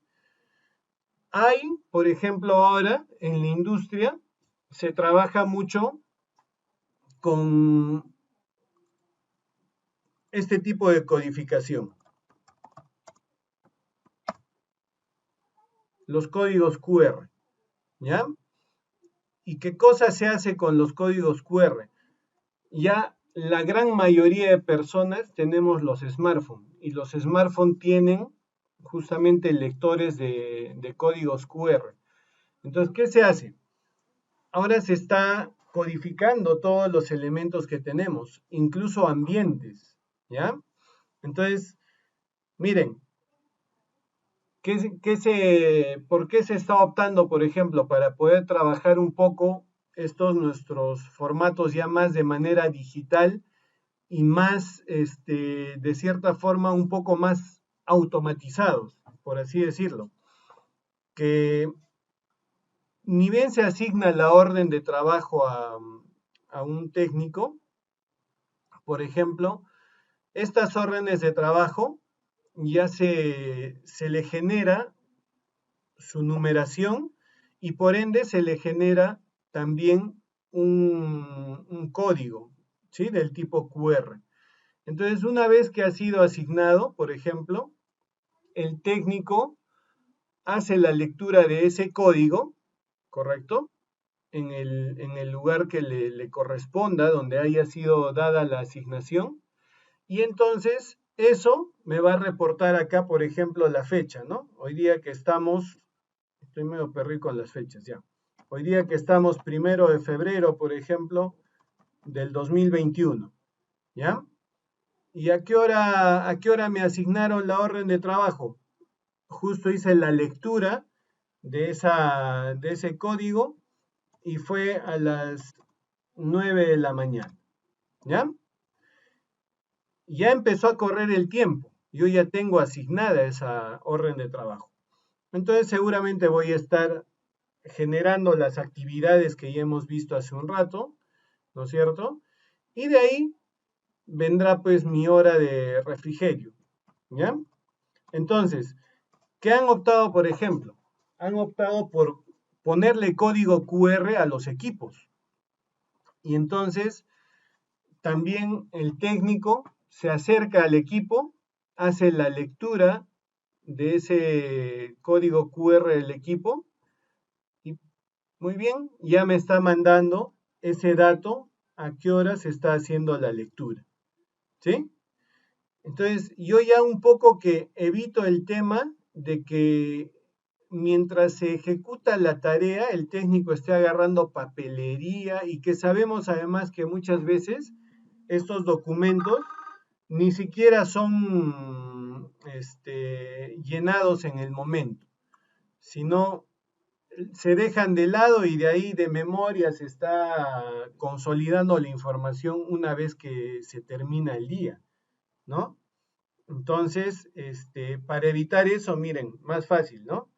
Hay, por ejemplo, ahora en la industria se trabaja mucho con este tipo de codificación, los códigos QR, ¿ya? ¿Y qué cosa se hace con los códigos QR? Ya la gran mayoría de personas tenemos los smartphones y los smartphones tienen justamente lectores de códigos QR. Entonces, ¿qué se hace? Ahora se está codificando todos los elementos que tenemos, incluso ambientes, ¿ya? Entonces, miren, ¿por qué se está optando, por ejemplo, para poder trabajar un poco estos nuestros formatos ya más de manera digital y más, de cierta forma, un poco más automatizados, por así decirlo? Que ni bien se asigna la orden de trabajo a un técnico, por ejemplo, estas órdenes de trabajo ya se le genera su numeración y por ende se le genera también un código, ¿sí? Del tipo QR. Entonces, una vez que ha sido asignado, por ejemplo, el técnico hace la lectura de ese código, ¿correcto? En el lugar que le corresponda, donde haya sido dada la asignación. Y entonces eso me va a reportar acá, por ejemplo, la fecha, ¿no? Hoy día que estamos, estoy medio perdido con las fechas ya. Hoy día que estamos 1 de febrero, por ejemplo, del 2021, ¿ya? ¿Y a qué hora me asignaron la orden de trabajo? Justo hice la lectura de ese código y fue a las 9 de la mañana, ¿ya? Ya empezó a correr el tiempo. Yo ya tengo asignada esa orden de trabajo. Entonces seguramente voy a estar generando las actividades que ya hemos visto hace un rato, ¿no es cierto? Y de ahí vendrá pues mi hora de refrigerio, ¿ya? Entonces, ¿qué han optado, por ejemplo? Han optado por ponerle código QR a los equipos. Y entonces también el técnico se acerca al equipo, hace la lectura de ese código QR del equipo y muy bien, ya me está mandando ese dato a qué hora se está haciendo la lectura. ¿Sí? Entonces, yo ya un poco que evito el tema de que mientras se ejecuta la tarea, el técnico esté agarrando papelería y que sabemos además que muchas veces estos documentos ni siquiera son llenados en el momento, sino se dejan de lado y de ahí de memoria se está consolidando la información una vez que se termina el día, ¿no? Entonces, para evitar eso, miren, más fácil, ¿no?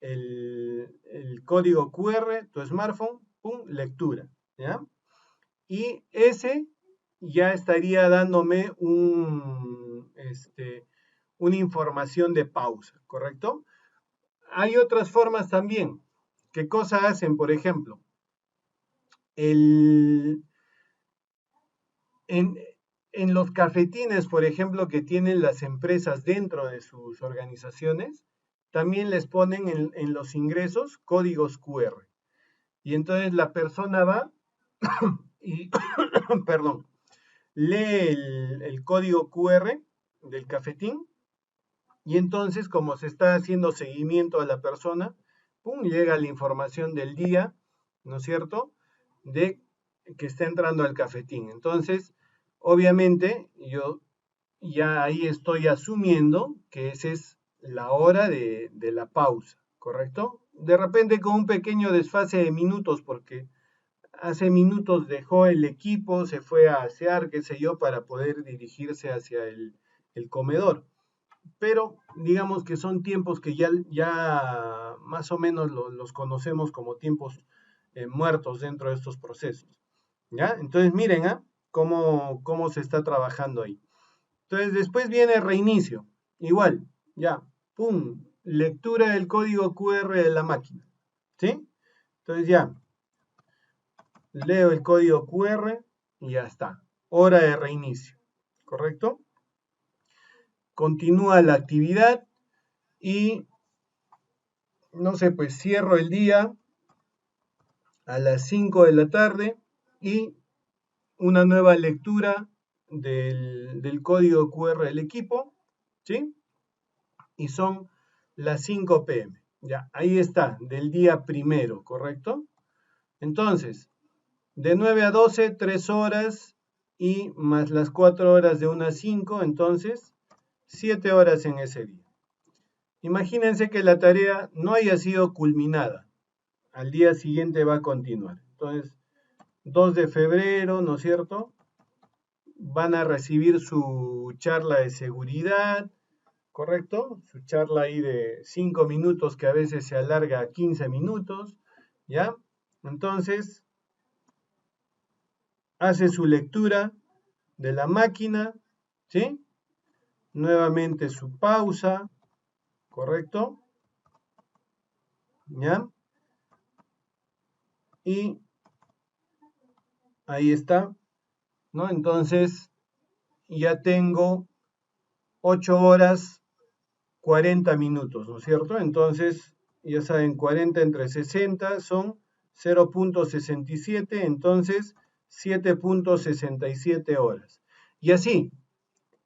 El código QR, tu smartphone, pum, lectura, ¿ya? Y ese ya estaría dándome una información de pausa, ¿correcto? Hay otras formas también. ¿Qué cosa hacen, por ejemplo? El, en, en los cafetines, por ejemplo, que tienen las empresas dentro de sus organizaciones, también les ponen en los ingresos códigos QR. Y entonces la persona va y, perdón, lee el código QR del cafetín y entonces como se está haciendo seguimiento a la persona, ¡pum!, llega la información del día, ¿no es cierto?, de que está entrando al cafetín. Entonces, obviamente, yo ya ahí estoy asumiendo que esa es la hora de la pausa, ¿correcto? De repente con un pequeño desfase de minutos, porque hace minutos dejó el equipo, se fue a asear, qué sé yo, para poder dirigirse hacia el comedor. Pero digamos que son tiempos que ya más o menos los conocemos como tiempos muertos dentro de estos procesos. ¿Ya? Entonces miren, cómo se está trabajando ahí. Entonces después viene reinicio. Igual, ya, pum, lectura del código QR de la máquina, ¿sí? Entonces ya, leo el código QR y ya está. Hora de reinicio, ¿correcto? Continúa la actividad y, no sé, pues cierro el día a las 5 de la tarde y una nueva lectura del código QR del equipo, ¿sí? Y son las 5 p.m. Ya, ahí está, del día primero, ¿correcto? Entonces, de 9 a 12, 3 horas y más las 4 horas de 1 a 5, entonces 7 horas en ese día. Imagínense que la tarea no haya sido culminada. Al día siguiente va a continuar. Entonces, 2 de febrero, ¿no es cierto? Van a recibir su charla de seguridad, ¿correcto? Su charla ahí de 5 minutos que a veces se alarga a 15 minutos, ¿ya? Entonces, hace su lectura de la máquina, ¿sí? Nuevamente su pausa, ¿correcto? ¿Ya? Y ahí está, ¿no? Entonces, ya tengo 8 horas 40 minutos, ¿no es cierto? Entonces, ya saben, 40 entre 60 son 0.67, entonces 7.67 horas. Y así,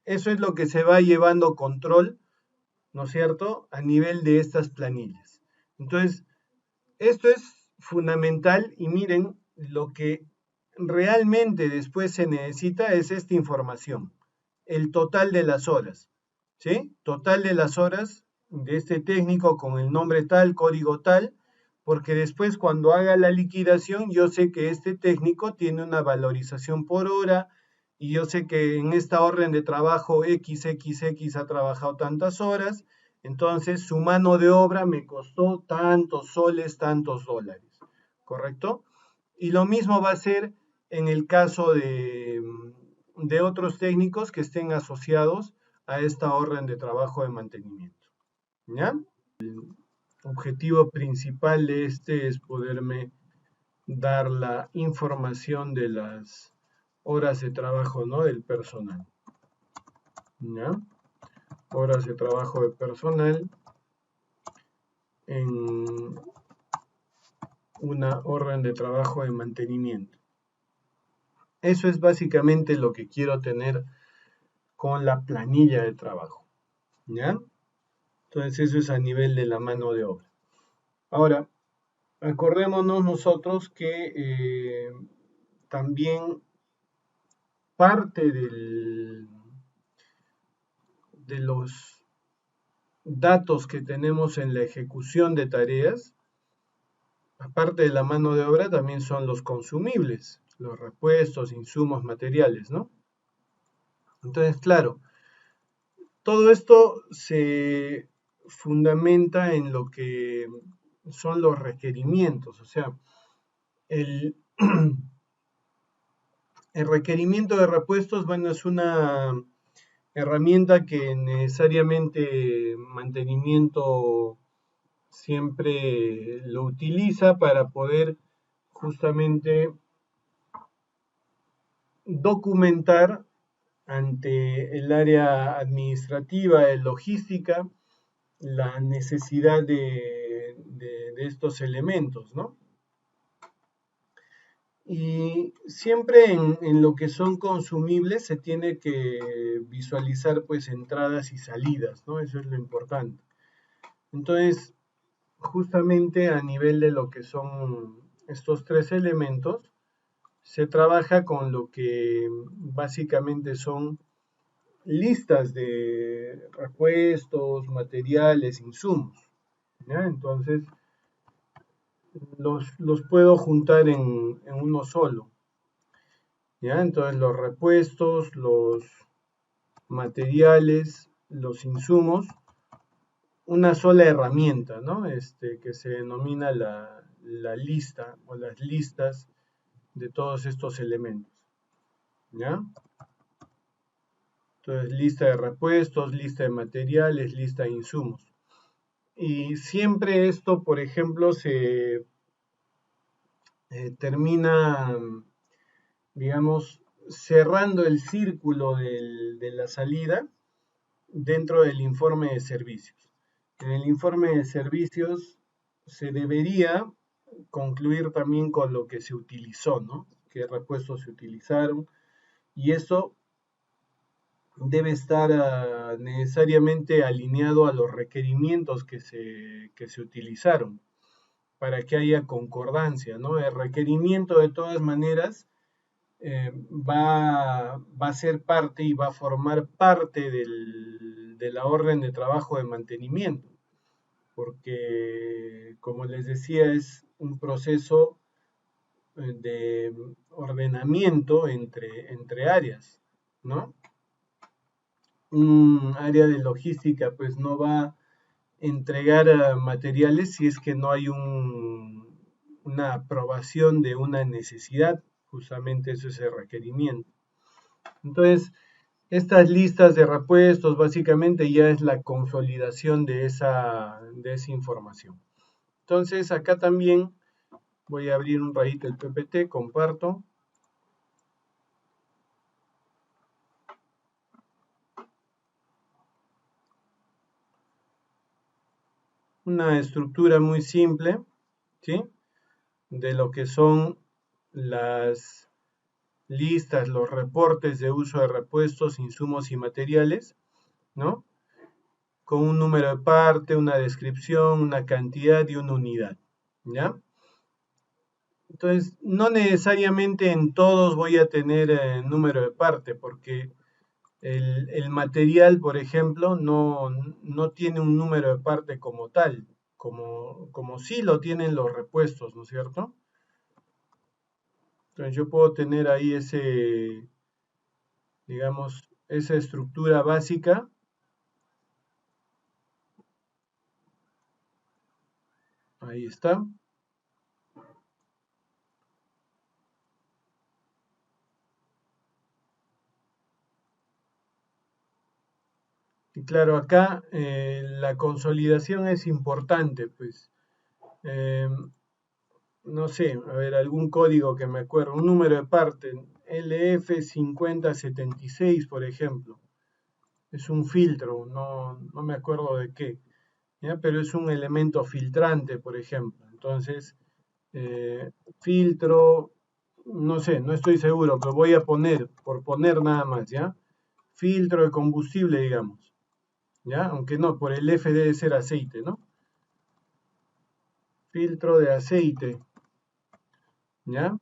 eso es lo que se va llevando control, ¿no es cierto?, a nivel de estas planillas. Entonces, esto es fundamental y miren, lo que realmente después se necesita es esta información, el total de las horas, ¿sí? Total de las horas de este técnico con el nombre tal, código tal, porque después cuando haga la liquidación yo sé que este técnico tiene una valorización por hora y yo sé que en esta orden de trabajo XXX ha trabajado tantas horas, entonces su mano de obra me costó tantos soles, tantos dólares, ¿correcto? Y lo mismo va a ser en el caso de otros técnicos que estén asociados a esta orden de trabajo de mantenimiento. ¿Ya? El objetivo principal de este es poderme dar la información de las horas de trabajo, ¿no?, del personal. ¿Ya? Horas de trabajo de personal en una orden de trabajo de mantenimiento. Eso es básicamente lo que quiero tener con la planilla de trabajo, ¿ya? Entonces eso es a nivel de la mano de obra. Ahora, acordémonos nosotros que también parte de los datos que tenemos en la ejecución de tareas, aparte de la mano de obra, también son los consumibles, los repuestos, insumos, materiales, ¿no? Entonces, claro, todo esto se fundamenta en lo que son los requerimientos, o sea, el, el requerimiento de repuestos, bueno, es una herramienta que necesariamente mantenimiento siempre lo utiliza para poder justamente documentar ante el área administrativa de logística la necesidad de estos elementos, ¿no? Y siempre en lo que son consumibles se tiene que visualizar pues entradas y salidas, ¿no? Eso es lo importante. Entonces, justamente a nivel de lo que son estos tres elementos, se trabaja con lo que básicamente son listas de repuestos, materiales, insumos, ¿ya? Entonces, los puedo juntar en uno solo, ¿ya? Entonces, los repuestos, los materiales, los insumos, una sola herramienta, ¿no? Que se denomina la lista o las listas de todos estos elementos, ¿ya? Entonces, lista de repuestos, lista de materiales, lista de insumos. Y siempre esto, por ejemplo, se termina, digamos, cerrando el círculo de la salida dentro del informe de servicios. En el informe de servicios se debería concluir también con lo que se utilizó, ¿no? Qué repuestos se utilizaron. Y eso debe estar necesariamente alineado a los requerimientos que se utilizaron para que haya concordancia, ¿no? El requerimiento de todas maneras va a ser parte y va a formar parte de la orden de trabajo de mantenimiento, porque como les decía es un proceso de ordenamiento entre áreas, ¿no? Un área de logística pues no va a entregar materiales si es que no hay una aprobación de una necesidad, justamente eso es el requerimiento. Entonces, estas listas de repuestos básicamente ya es la consolidación de esa información. Entonces, acá también voy a abrir un ratito el PPT, comparto. Una estructura muy simple, ¿sí? De lo que son las listas, los reportes de uso de repuestos, insumos y materiales, ¿no? Con un número de parte, una descripción, una cantidad y una unidad, ¿ya? Entonces, no necesariamente en todos voy a tener número de parte, porque el material, por ejemplo, no tiene un número de parte como tal, como sí lo tienen los repuestos, ¿no es cierto? Entonces, yo puedo tener ahí digamos, esa estructura básica. Ahí está. Y claro, acá la consolidación es importante, pues. No sé, a ver, algún código que me acuerdo, un número de parte, LF5076, por ejemplo. Es un filtro, no me acuerdo de qué, ¿ya? Pero es un elemento filtrante, por ejemplo. Entonces, filtro, no sé, no estoy seguro, pero voy a poner, por poner nada más, ¿ya? Filtro de combustible, digamos, ¿ya? Aunque no, por el F debe ser aceite, ¿no? Filtro de aceite, ¿ya?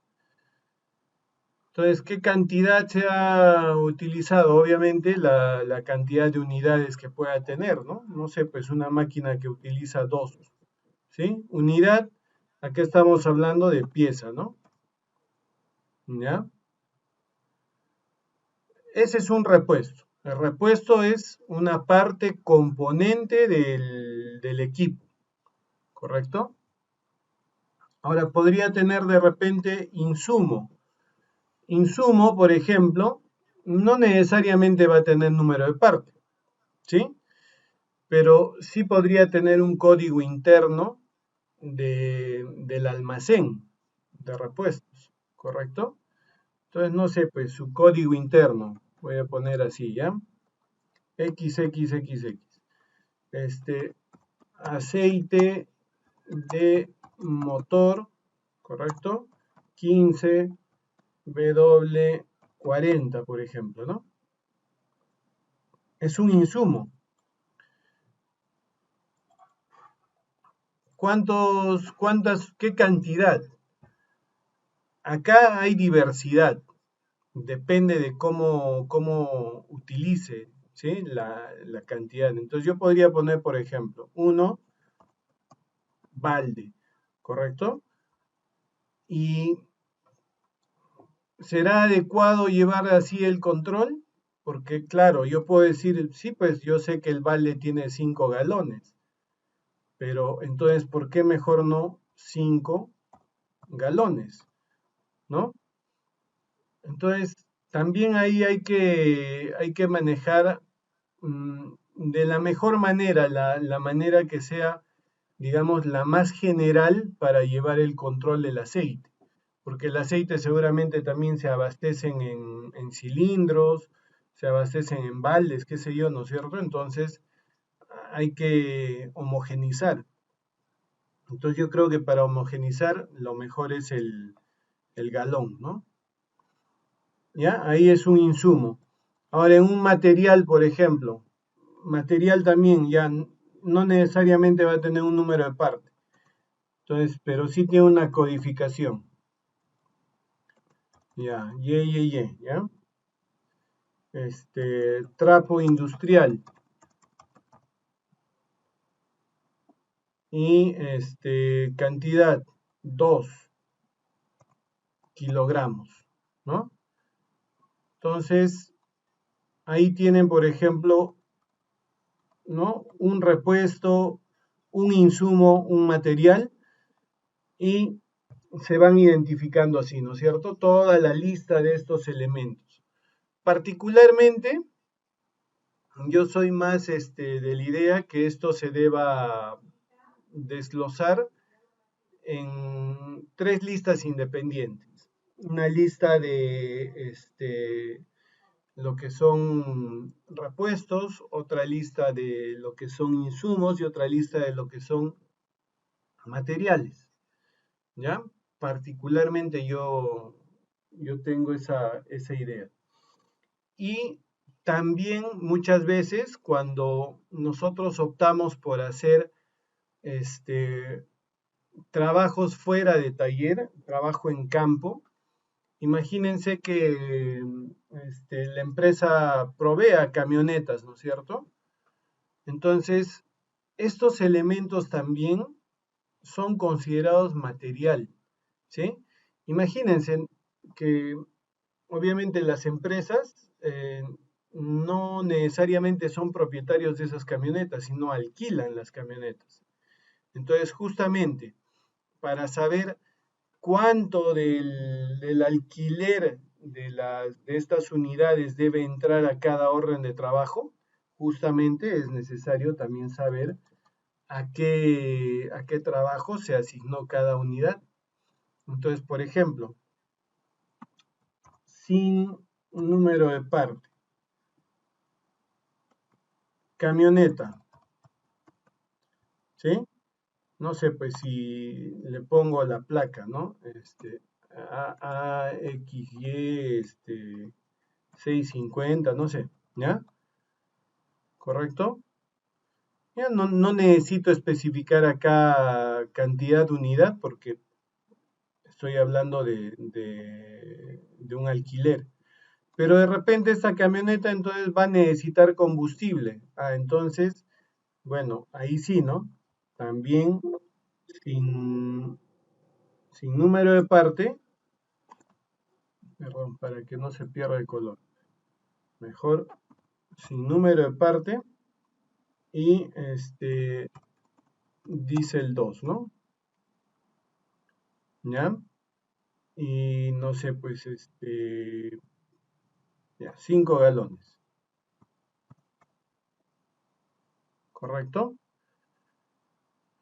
Entonces, ¿qué cantidad se ha utilizado? Obviamente la cantidad de unidades que pueda tener, ¿no? No sé, pues una máquina que utiliza dos, ¿sí? Unidad, acá estamos hablando de pieza, ¿no? ¿Ya? Ese es un repuesto. El repuesto es una parte componente del equipo, ¿correcto? Ahora, podría tener de repente insumo. Insumo, por ejemplo, no necesariamente va a tener número de parte, ¿sí? Pero sí podría tener un código interno del almacén de repuestos, ¿correcto? Entonces, no sé, pues su código interno, voy a poner así, ¿ya? XXXX. Aceite de motor, ¿correcto? 15W40, por ejemplo, ¿no? Es un insumo. ¿Qué cantidad? Acá hay diversidad, depende de cómo utilice, ¿sí? la cantidad. Entonces yo podría poner, por ejemplo, 1 balde, ¿correcto? Y ¿será adecuado llevar así el control? Porque claro, yo puedo decir, sí, pues yo sé que el balde tiene 5 galones, pero entonces, ¿por qué mejor no 5 galones? ¿No? Entonces, también ahí hay que manejar de la mejor manera, la manera que sea digamos, la más general para llevar el control del aceite, porque el aceite seguramente también se abastecen en cilindros, se abastecen en baldes, qué sé yo, ¿no es cierto? Entonces hay que homogenizar. Entonces yo creo que para homogenizar lo mejor es el galón, ¿no? ¿Ya? Ahí es un insumo. Ahora, en un material, por ejemplo, material también ya no necesariamente va a tener un número de parte. Entonces, pero sí tiene una codificación. Ya, ya. Trapo industrial. Y cantidad 2 kilogramos, ¿no? Entonces, ahí tienen, por ejemplo, ¿no? Un repuesto, un insumo, un material, y se van identificando así, ¿no es cierto? Toda la lista de estos elementos. Particularmente, yo soy más de la idea que esto se deba desglosar en tres listas independientes. Una lista de lo que son repuestos, otra lista de lo que son insumos y otra lista de lo que son materiales. ¿Ya? Particularmente yo tengo esa idea. Y también muchas veces cuando nosotros optamos por hacer trabajos fuera de taller, trabajo en campo, imagínense que la empresa provea camionetas, ¿no es cierto? Entonces, estos elementos también son considerados material, ¿sí? Imagínense que obviamente las empresas no necesariamente son propietarios de esas camionetas, sino alquilan las camionetas. Entonces, justamente para saber cuánto del alquiler de estas unidades debe entrar a cada orden de trabajo, justamente es necesario también saber a qué trabajo se asignó cada unidad. Entonces, por ejemplo, sin número de parte, camioneta, ¿sí? No sé, pues si le pongo la placa, ¿no? AXY 650, no sé, ¿ya? ¿Correcto? Ya no necesito especificar acá cantidad de unidad porque estoy hablando de un alquiler. Pero de repente esta camioneta entonces va a necesitar combustible. Entonces, bueno, ahí sí, ¿no? También sin, sin número de parte, perdón, para que no se pierda el color. Mejor sin número de parte y dice el 2, ¿no? ¿Ya? Y no sé, pues ya, 5 galones, ¿correcto?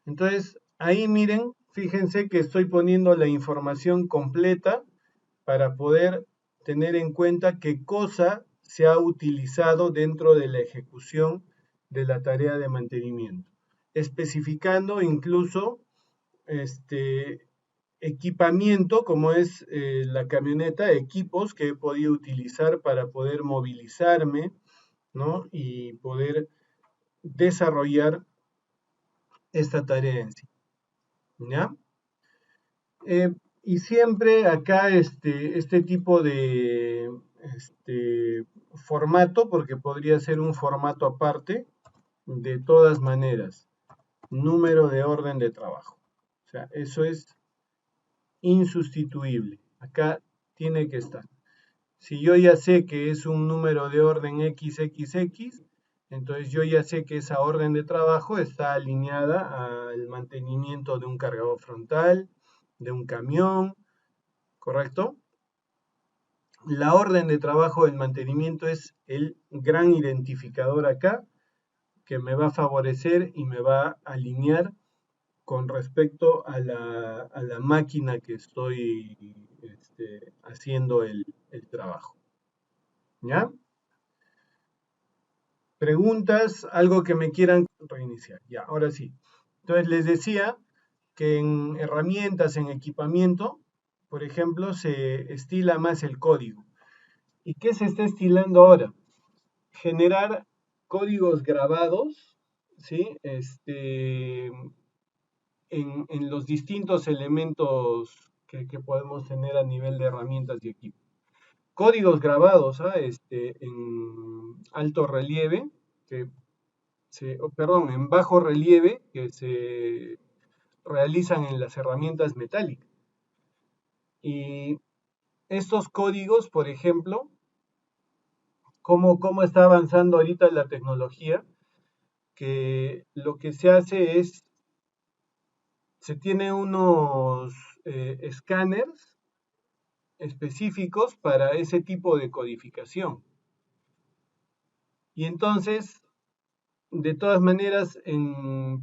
Entonces, ahí miren, fíjense que estoy poniendo la información completa para poder tener en cuenta qué cosa se ha utilizado dentro de la ejecución de la tarea de mantenimiento, especificando incluso equipamiento como es la camioneta, equipos que he podido utilizar para poder movilizarme, ¿no? Y poder desarrollar esta tarea en sí, ¿ya? Y siempre acá este tipo de formato, porque podría ser un formato aparte, de todas maneras, número de orden de trabajo. O sea, eso es insustituible. Acá tiene que estar. Si yo ya sé que es un número de orden XXX, entonces yo ya sé que esa orden de trabajo está alineada al mantenimiento de un cargador frontal, de un camión, ¿correcto? La orden de trabajo del mantenimiento es el gran identificador acá que me va a favorecer y me va a alinear con respecto a la máquina que estoy haciendo el trabajo. ¿Ya? Preguntas, algo que me quieran reiniciar. Ya, ahora sí. Entonces les decía que en herramientas, en equipamiento, por ejemplo, se estila más el código. ¿Y qué se está estilando ahora? Generar códigos grabados, ¿sí? En los distintos elementos que podemos tener a nivel de herramientas y equipo. Códigos grabados en alto relieve, perdón, en bajo relieve, que se realizan en las herramientas metálicas. Y estos códigos, por ejemplo, cómo está avanzando ahorita la tecnología, que lo que se hace es, se tiene unos escáneres específicos para ese tipo de codificación. Y entonces, de todas maneras,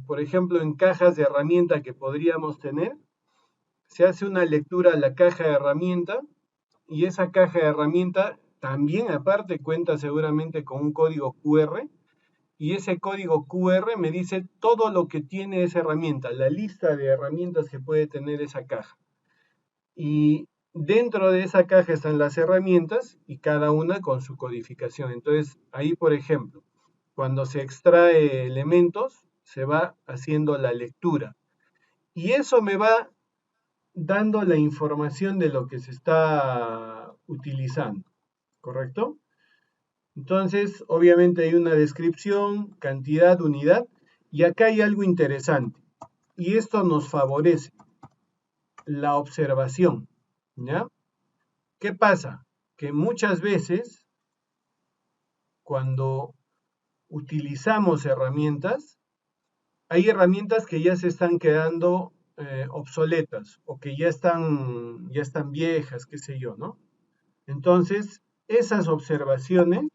por ejemplo, en cajas de herramienta que podríamos tener, se hace una lectura a la caja de herramienta y esa caja de herramienta también aparte cuenta seguramente con un código QR y ese código QR me dice todo lo que tiene esa herramienta, la lista de herramientas que puede tener esa caja. Y dentro de esa caja están las herramientas y cada una con su codificación. Entonces, ahí, por ejemplo, cuando se extrae elementos, se va haciendo la lectura. Y eso me va dando la información de lo que se está utilizando, ¿correcto? Entonces, obviamente hay una descripción, cantidad, unidad, y acá hay algo interesante. Y esto nos favorece la observación, ¿ya? ¿Qué pasa? Que muchas veces cuando utilizamos herramientas, hay herramientas que ya se están quedando obsoletas o que ya están viejas, qué sé yo, ¿no? Entonces, esas observaciones,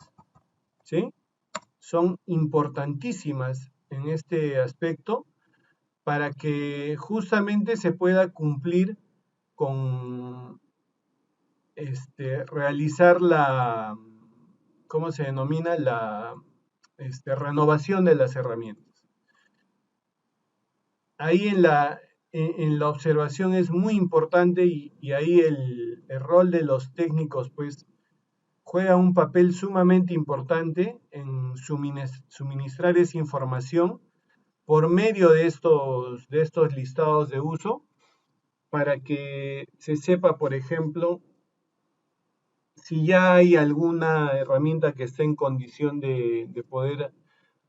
¿sí? Son importantísimas en este aspecto para que justamente se pueda cumplir con realizar ¿cómo se denomina? La renovación de las herramientas. Ahí en la observación es muy importante y ahí el rol de los técnicos pues juega un papel sumamente importante en suministrar esa información por medio de estos listados de uso para que se sepa, por ejemplo, si ya hay alguna herramienta que esté en condición de poder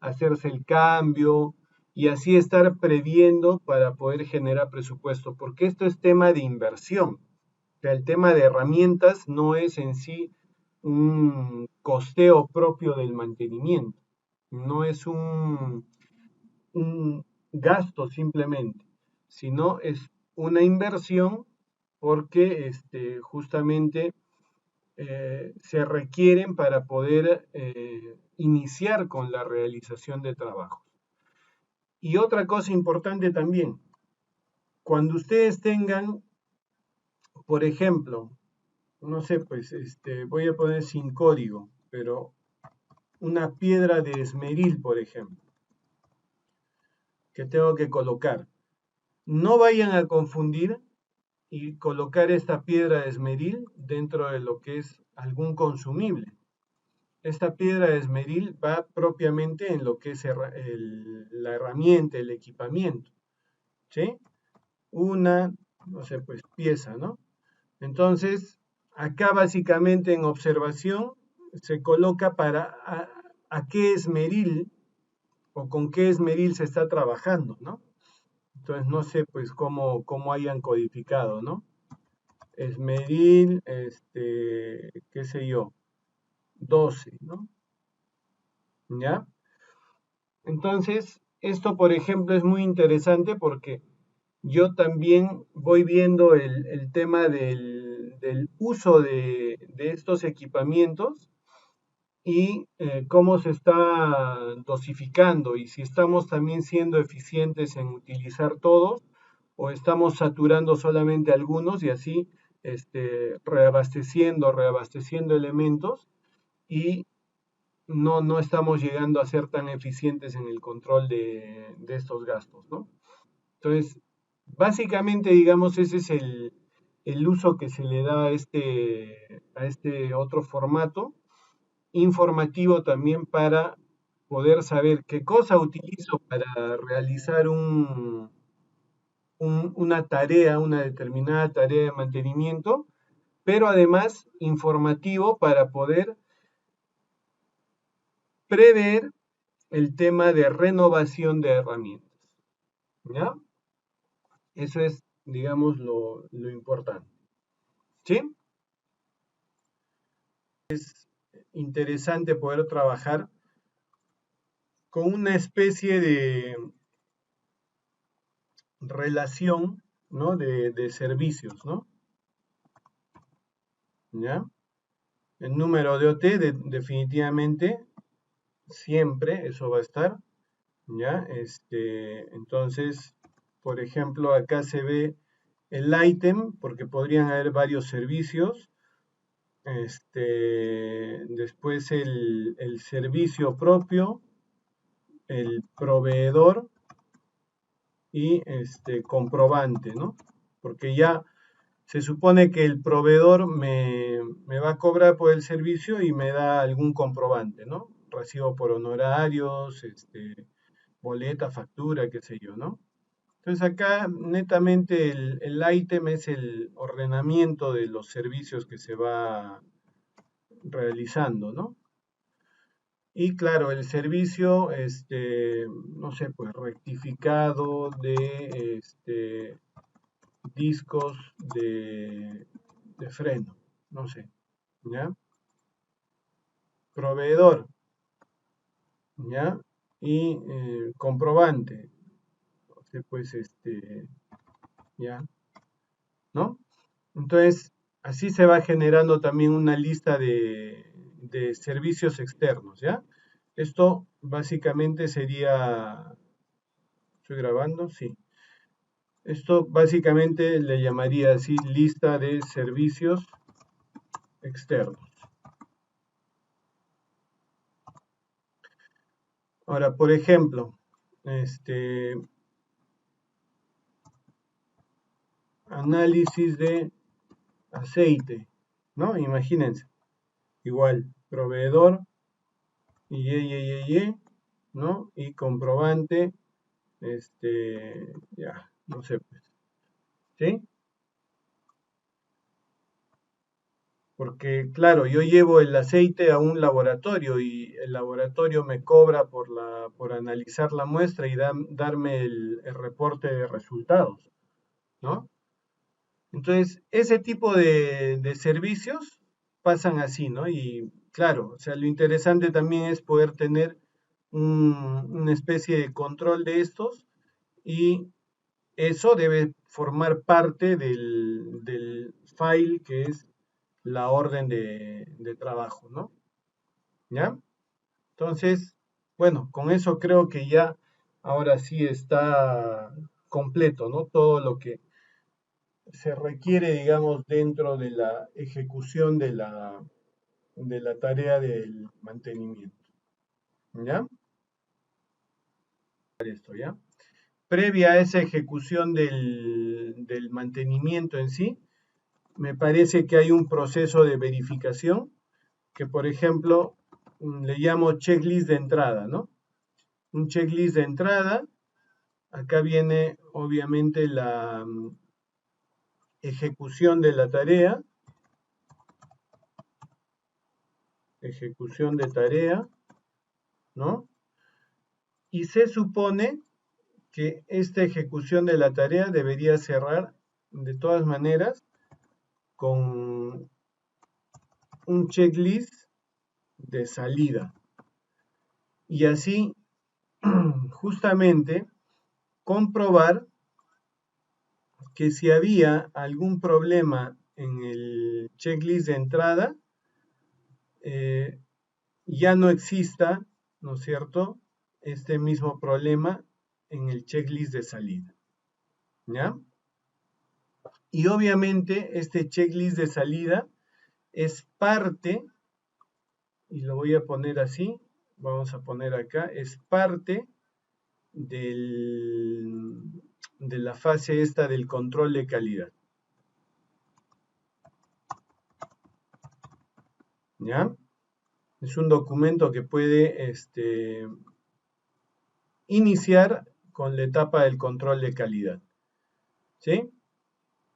hacerse el cambio y así estar previendo para poder generar presupuesto, porque esto es tema de inversión. O sea, el tema de herramientas no es en sí un costeo propio del mantenimiento, no es un gasto simplemente, sino es una inversión porque justamente se requieren para poder iniciar con la realización de trabajos. Y otra cosa importante también, cuando ustedes tengan, por ejemplo, no sé, pues voy a poner sin código, pero una piedra de esmeril, por ejemplo, que tengo que colocar. No vayan a confundir y colocar esta piedra de esmeril dentro de lo que es algún consumible. Esta piedra de esmeril va propiamente en lo que es la herramienta, el equipamiento, ¿sí? Una, no sé, pues pieza, ¿no? Entonces, acá básicamente en observación se coloca para a qué esmeril o con qué esmeril se está trabajando, ¿no? Entonces, no sé pues cómo hayan codificado, ¿no? Esmeril, qué sé yo, 12, ¿no? ¿Ya? Entonces, esto, por ejemplo, es muy interesante porque yo también voy viendo el tema del uso de estos equipamientos y cómo se está dosificando y si estamos también siendo eficientes en utilizar todos o estamos saturando solamente algunos y así reabasteciendo elementos y no estamos llegando a ser tan eficientes en el control de estos gastos, ¿no? Entonces, básicamente, digamos, ese es el uso que se le da a este otro formato informativo también para poder saber qué cosa utilizo para realizar una tarea, una determinada tarea de mantenimiento, pero además informativo para poder prever el tema de renovación de herramientas. ¿Ya? Eso es, digamos, lo importante. ¿Sí? Interesante poder trabajar con una especie de relación, ¿no? de servicios, ¿no? ¿Ya? El número de OT definitivamente siempre eso va a estar, ¿ya? Entonces, por ejemplo, acá se ve el ítem, porque podrían haber varios servicios. Después el servicio propio, el proveedor y comprobante, ¿no? Porque ya se supone que el proveedor me va a cobrar por el servicio y me da algún comprobante, ¿no? Recibo por honorarios, boleta, factura, qué sé yo, ¿no? Entonces acá netamente el ítem es el ordenamiento de los servicios que se va realizando, ¿no? Y claro, el servicio, no sé, pues rectificado de discos de freno, no sé, ¿ya? Proveedor, ¿ya? Y comprobante, no sé, pues ¿ya? ¿No? Entonces, así se va generando también una lista de servicios externos, ¿ya? Esto básicamente sería, ¿estoy grabando? Sí. Esto básicamente le llamaría así lista de servicios externos. Ahora, por ejemplo, análisis de aceite, ¿no? Imagínense, igual, proveedor, y, ¿no? Y comprobante, ya, no sé, pues, ¿sí? Porque, claro, yo llevo el aceite a un laboratorio y el laboratorio me cobra por analizar la muestra y darme el reporte de resultados, ¿no? Entonces, ese tipo de servicios pasan así, ¿no? Y claro, o sea, lo interesante también es poder tener una especie de control de estos y eso debe formar parte del file que es la orden de trabajo, ¿no? ¿Ya? Entonces, bueno, con eso creo que ya ahora sí está completo, ¿no? Todo lo que se requiere, digamos, dentro de la ejecución de la tarea del mantenimiento. ¿Ya? Esto, ¿ya? Previa a esa ejecución del mantenimiento en sí, me parece que hay un proceso de verificación que, por ejemplo, le llamo checklist de entrada, ¿no? Un checklist de entrada, acá viene obviamente la ejecución de la tarea, ejecución de tarea, ¿no? Y se supone que esta ejecución de la tarea debería cerrar de todas maneras con un checklist de salida. Y así, justamente, comprobar que si había algún problema en el checklist de entrada, eh, ya no exista, ¿no es cierto?, este mismo problema en el checklist de salida, ¿ya? Y obviamente este checklist de salida es parte, y lo voy a poner así, vamos a poner acá, es parte de la fase esta del control de calidad. ¿Ya? Es un documento que puede iniciar con la etapa del control de calidad. ¿Sí?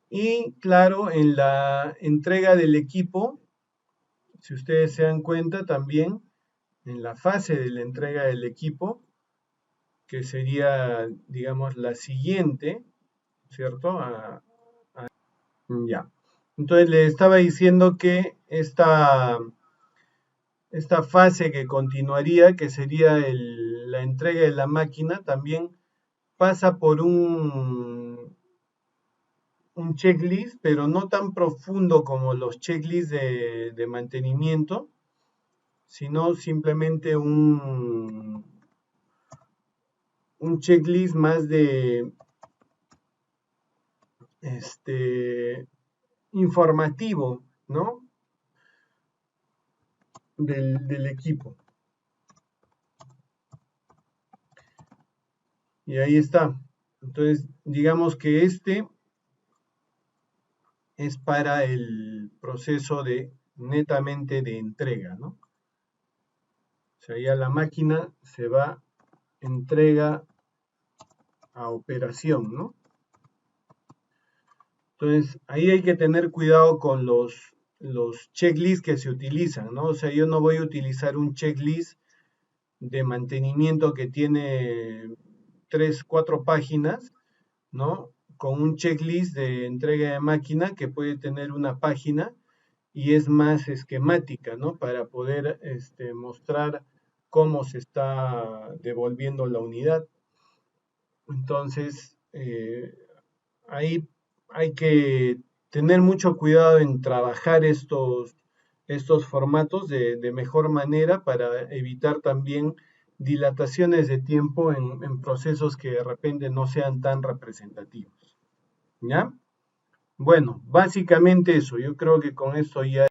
Y claro, en la entrega del equipo, si ustedes se dan cuenta también, en la fase de la entrega del equipo, que sería, digamos, la siguiente, ¿cierto? Ya. Entonces le estaba diciendo que esta fase que continuaría, que sería la entrega de la máquina, también pasa por un checklist, pero no tan profundo como los checklists de mantenimiento, sino simplemente un checklist más de informativo, ¿no? Del equipo. Y ahí está. Entonces, digamos que este es para el proceso netamente de entrega, ¿no? O sea, ya la máquina se va, entrega a operación, ¿no? Entonces, ahí hay que tener cuidado con los checklists que se utilizan, ¿no? O sea, yo no voy a utilizar un checklist de mantenimiento que tiene 3, 4 páginas, ¿no? Con un checklist de entrega de máquina que puede tener una página y es más esquemática, ¿no? Para poder mostrar cómo se está devolviendo la unidad. Entonces, ahí hay que tener mucho cuidado en trabajar estos formatos de mejor manera para evitar también dilataciones de tiempo en procesos que de repente no sean tan representativos. ¿Ya? Bueno, básicamente eso. Yo creo que con esto ya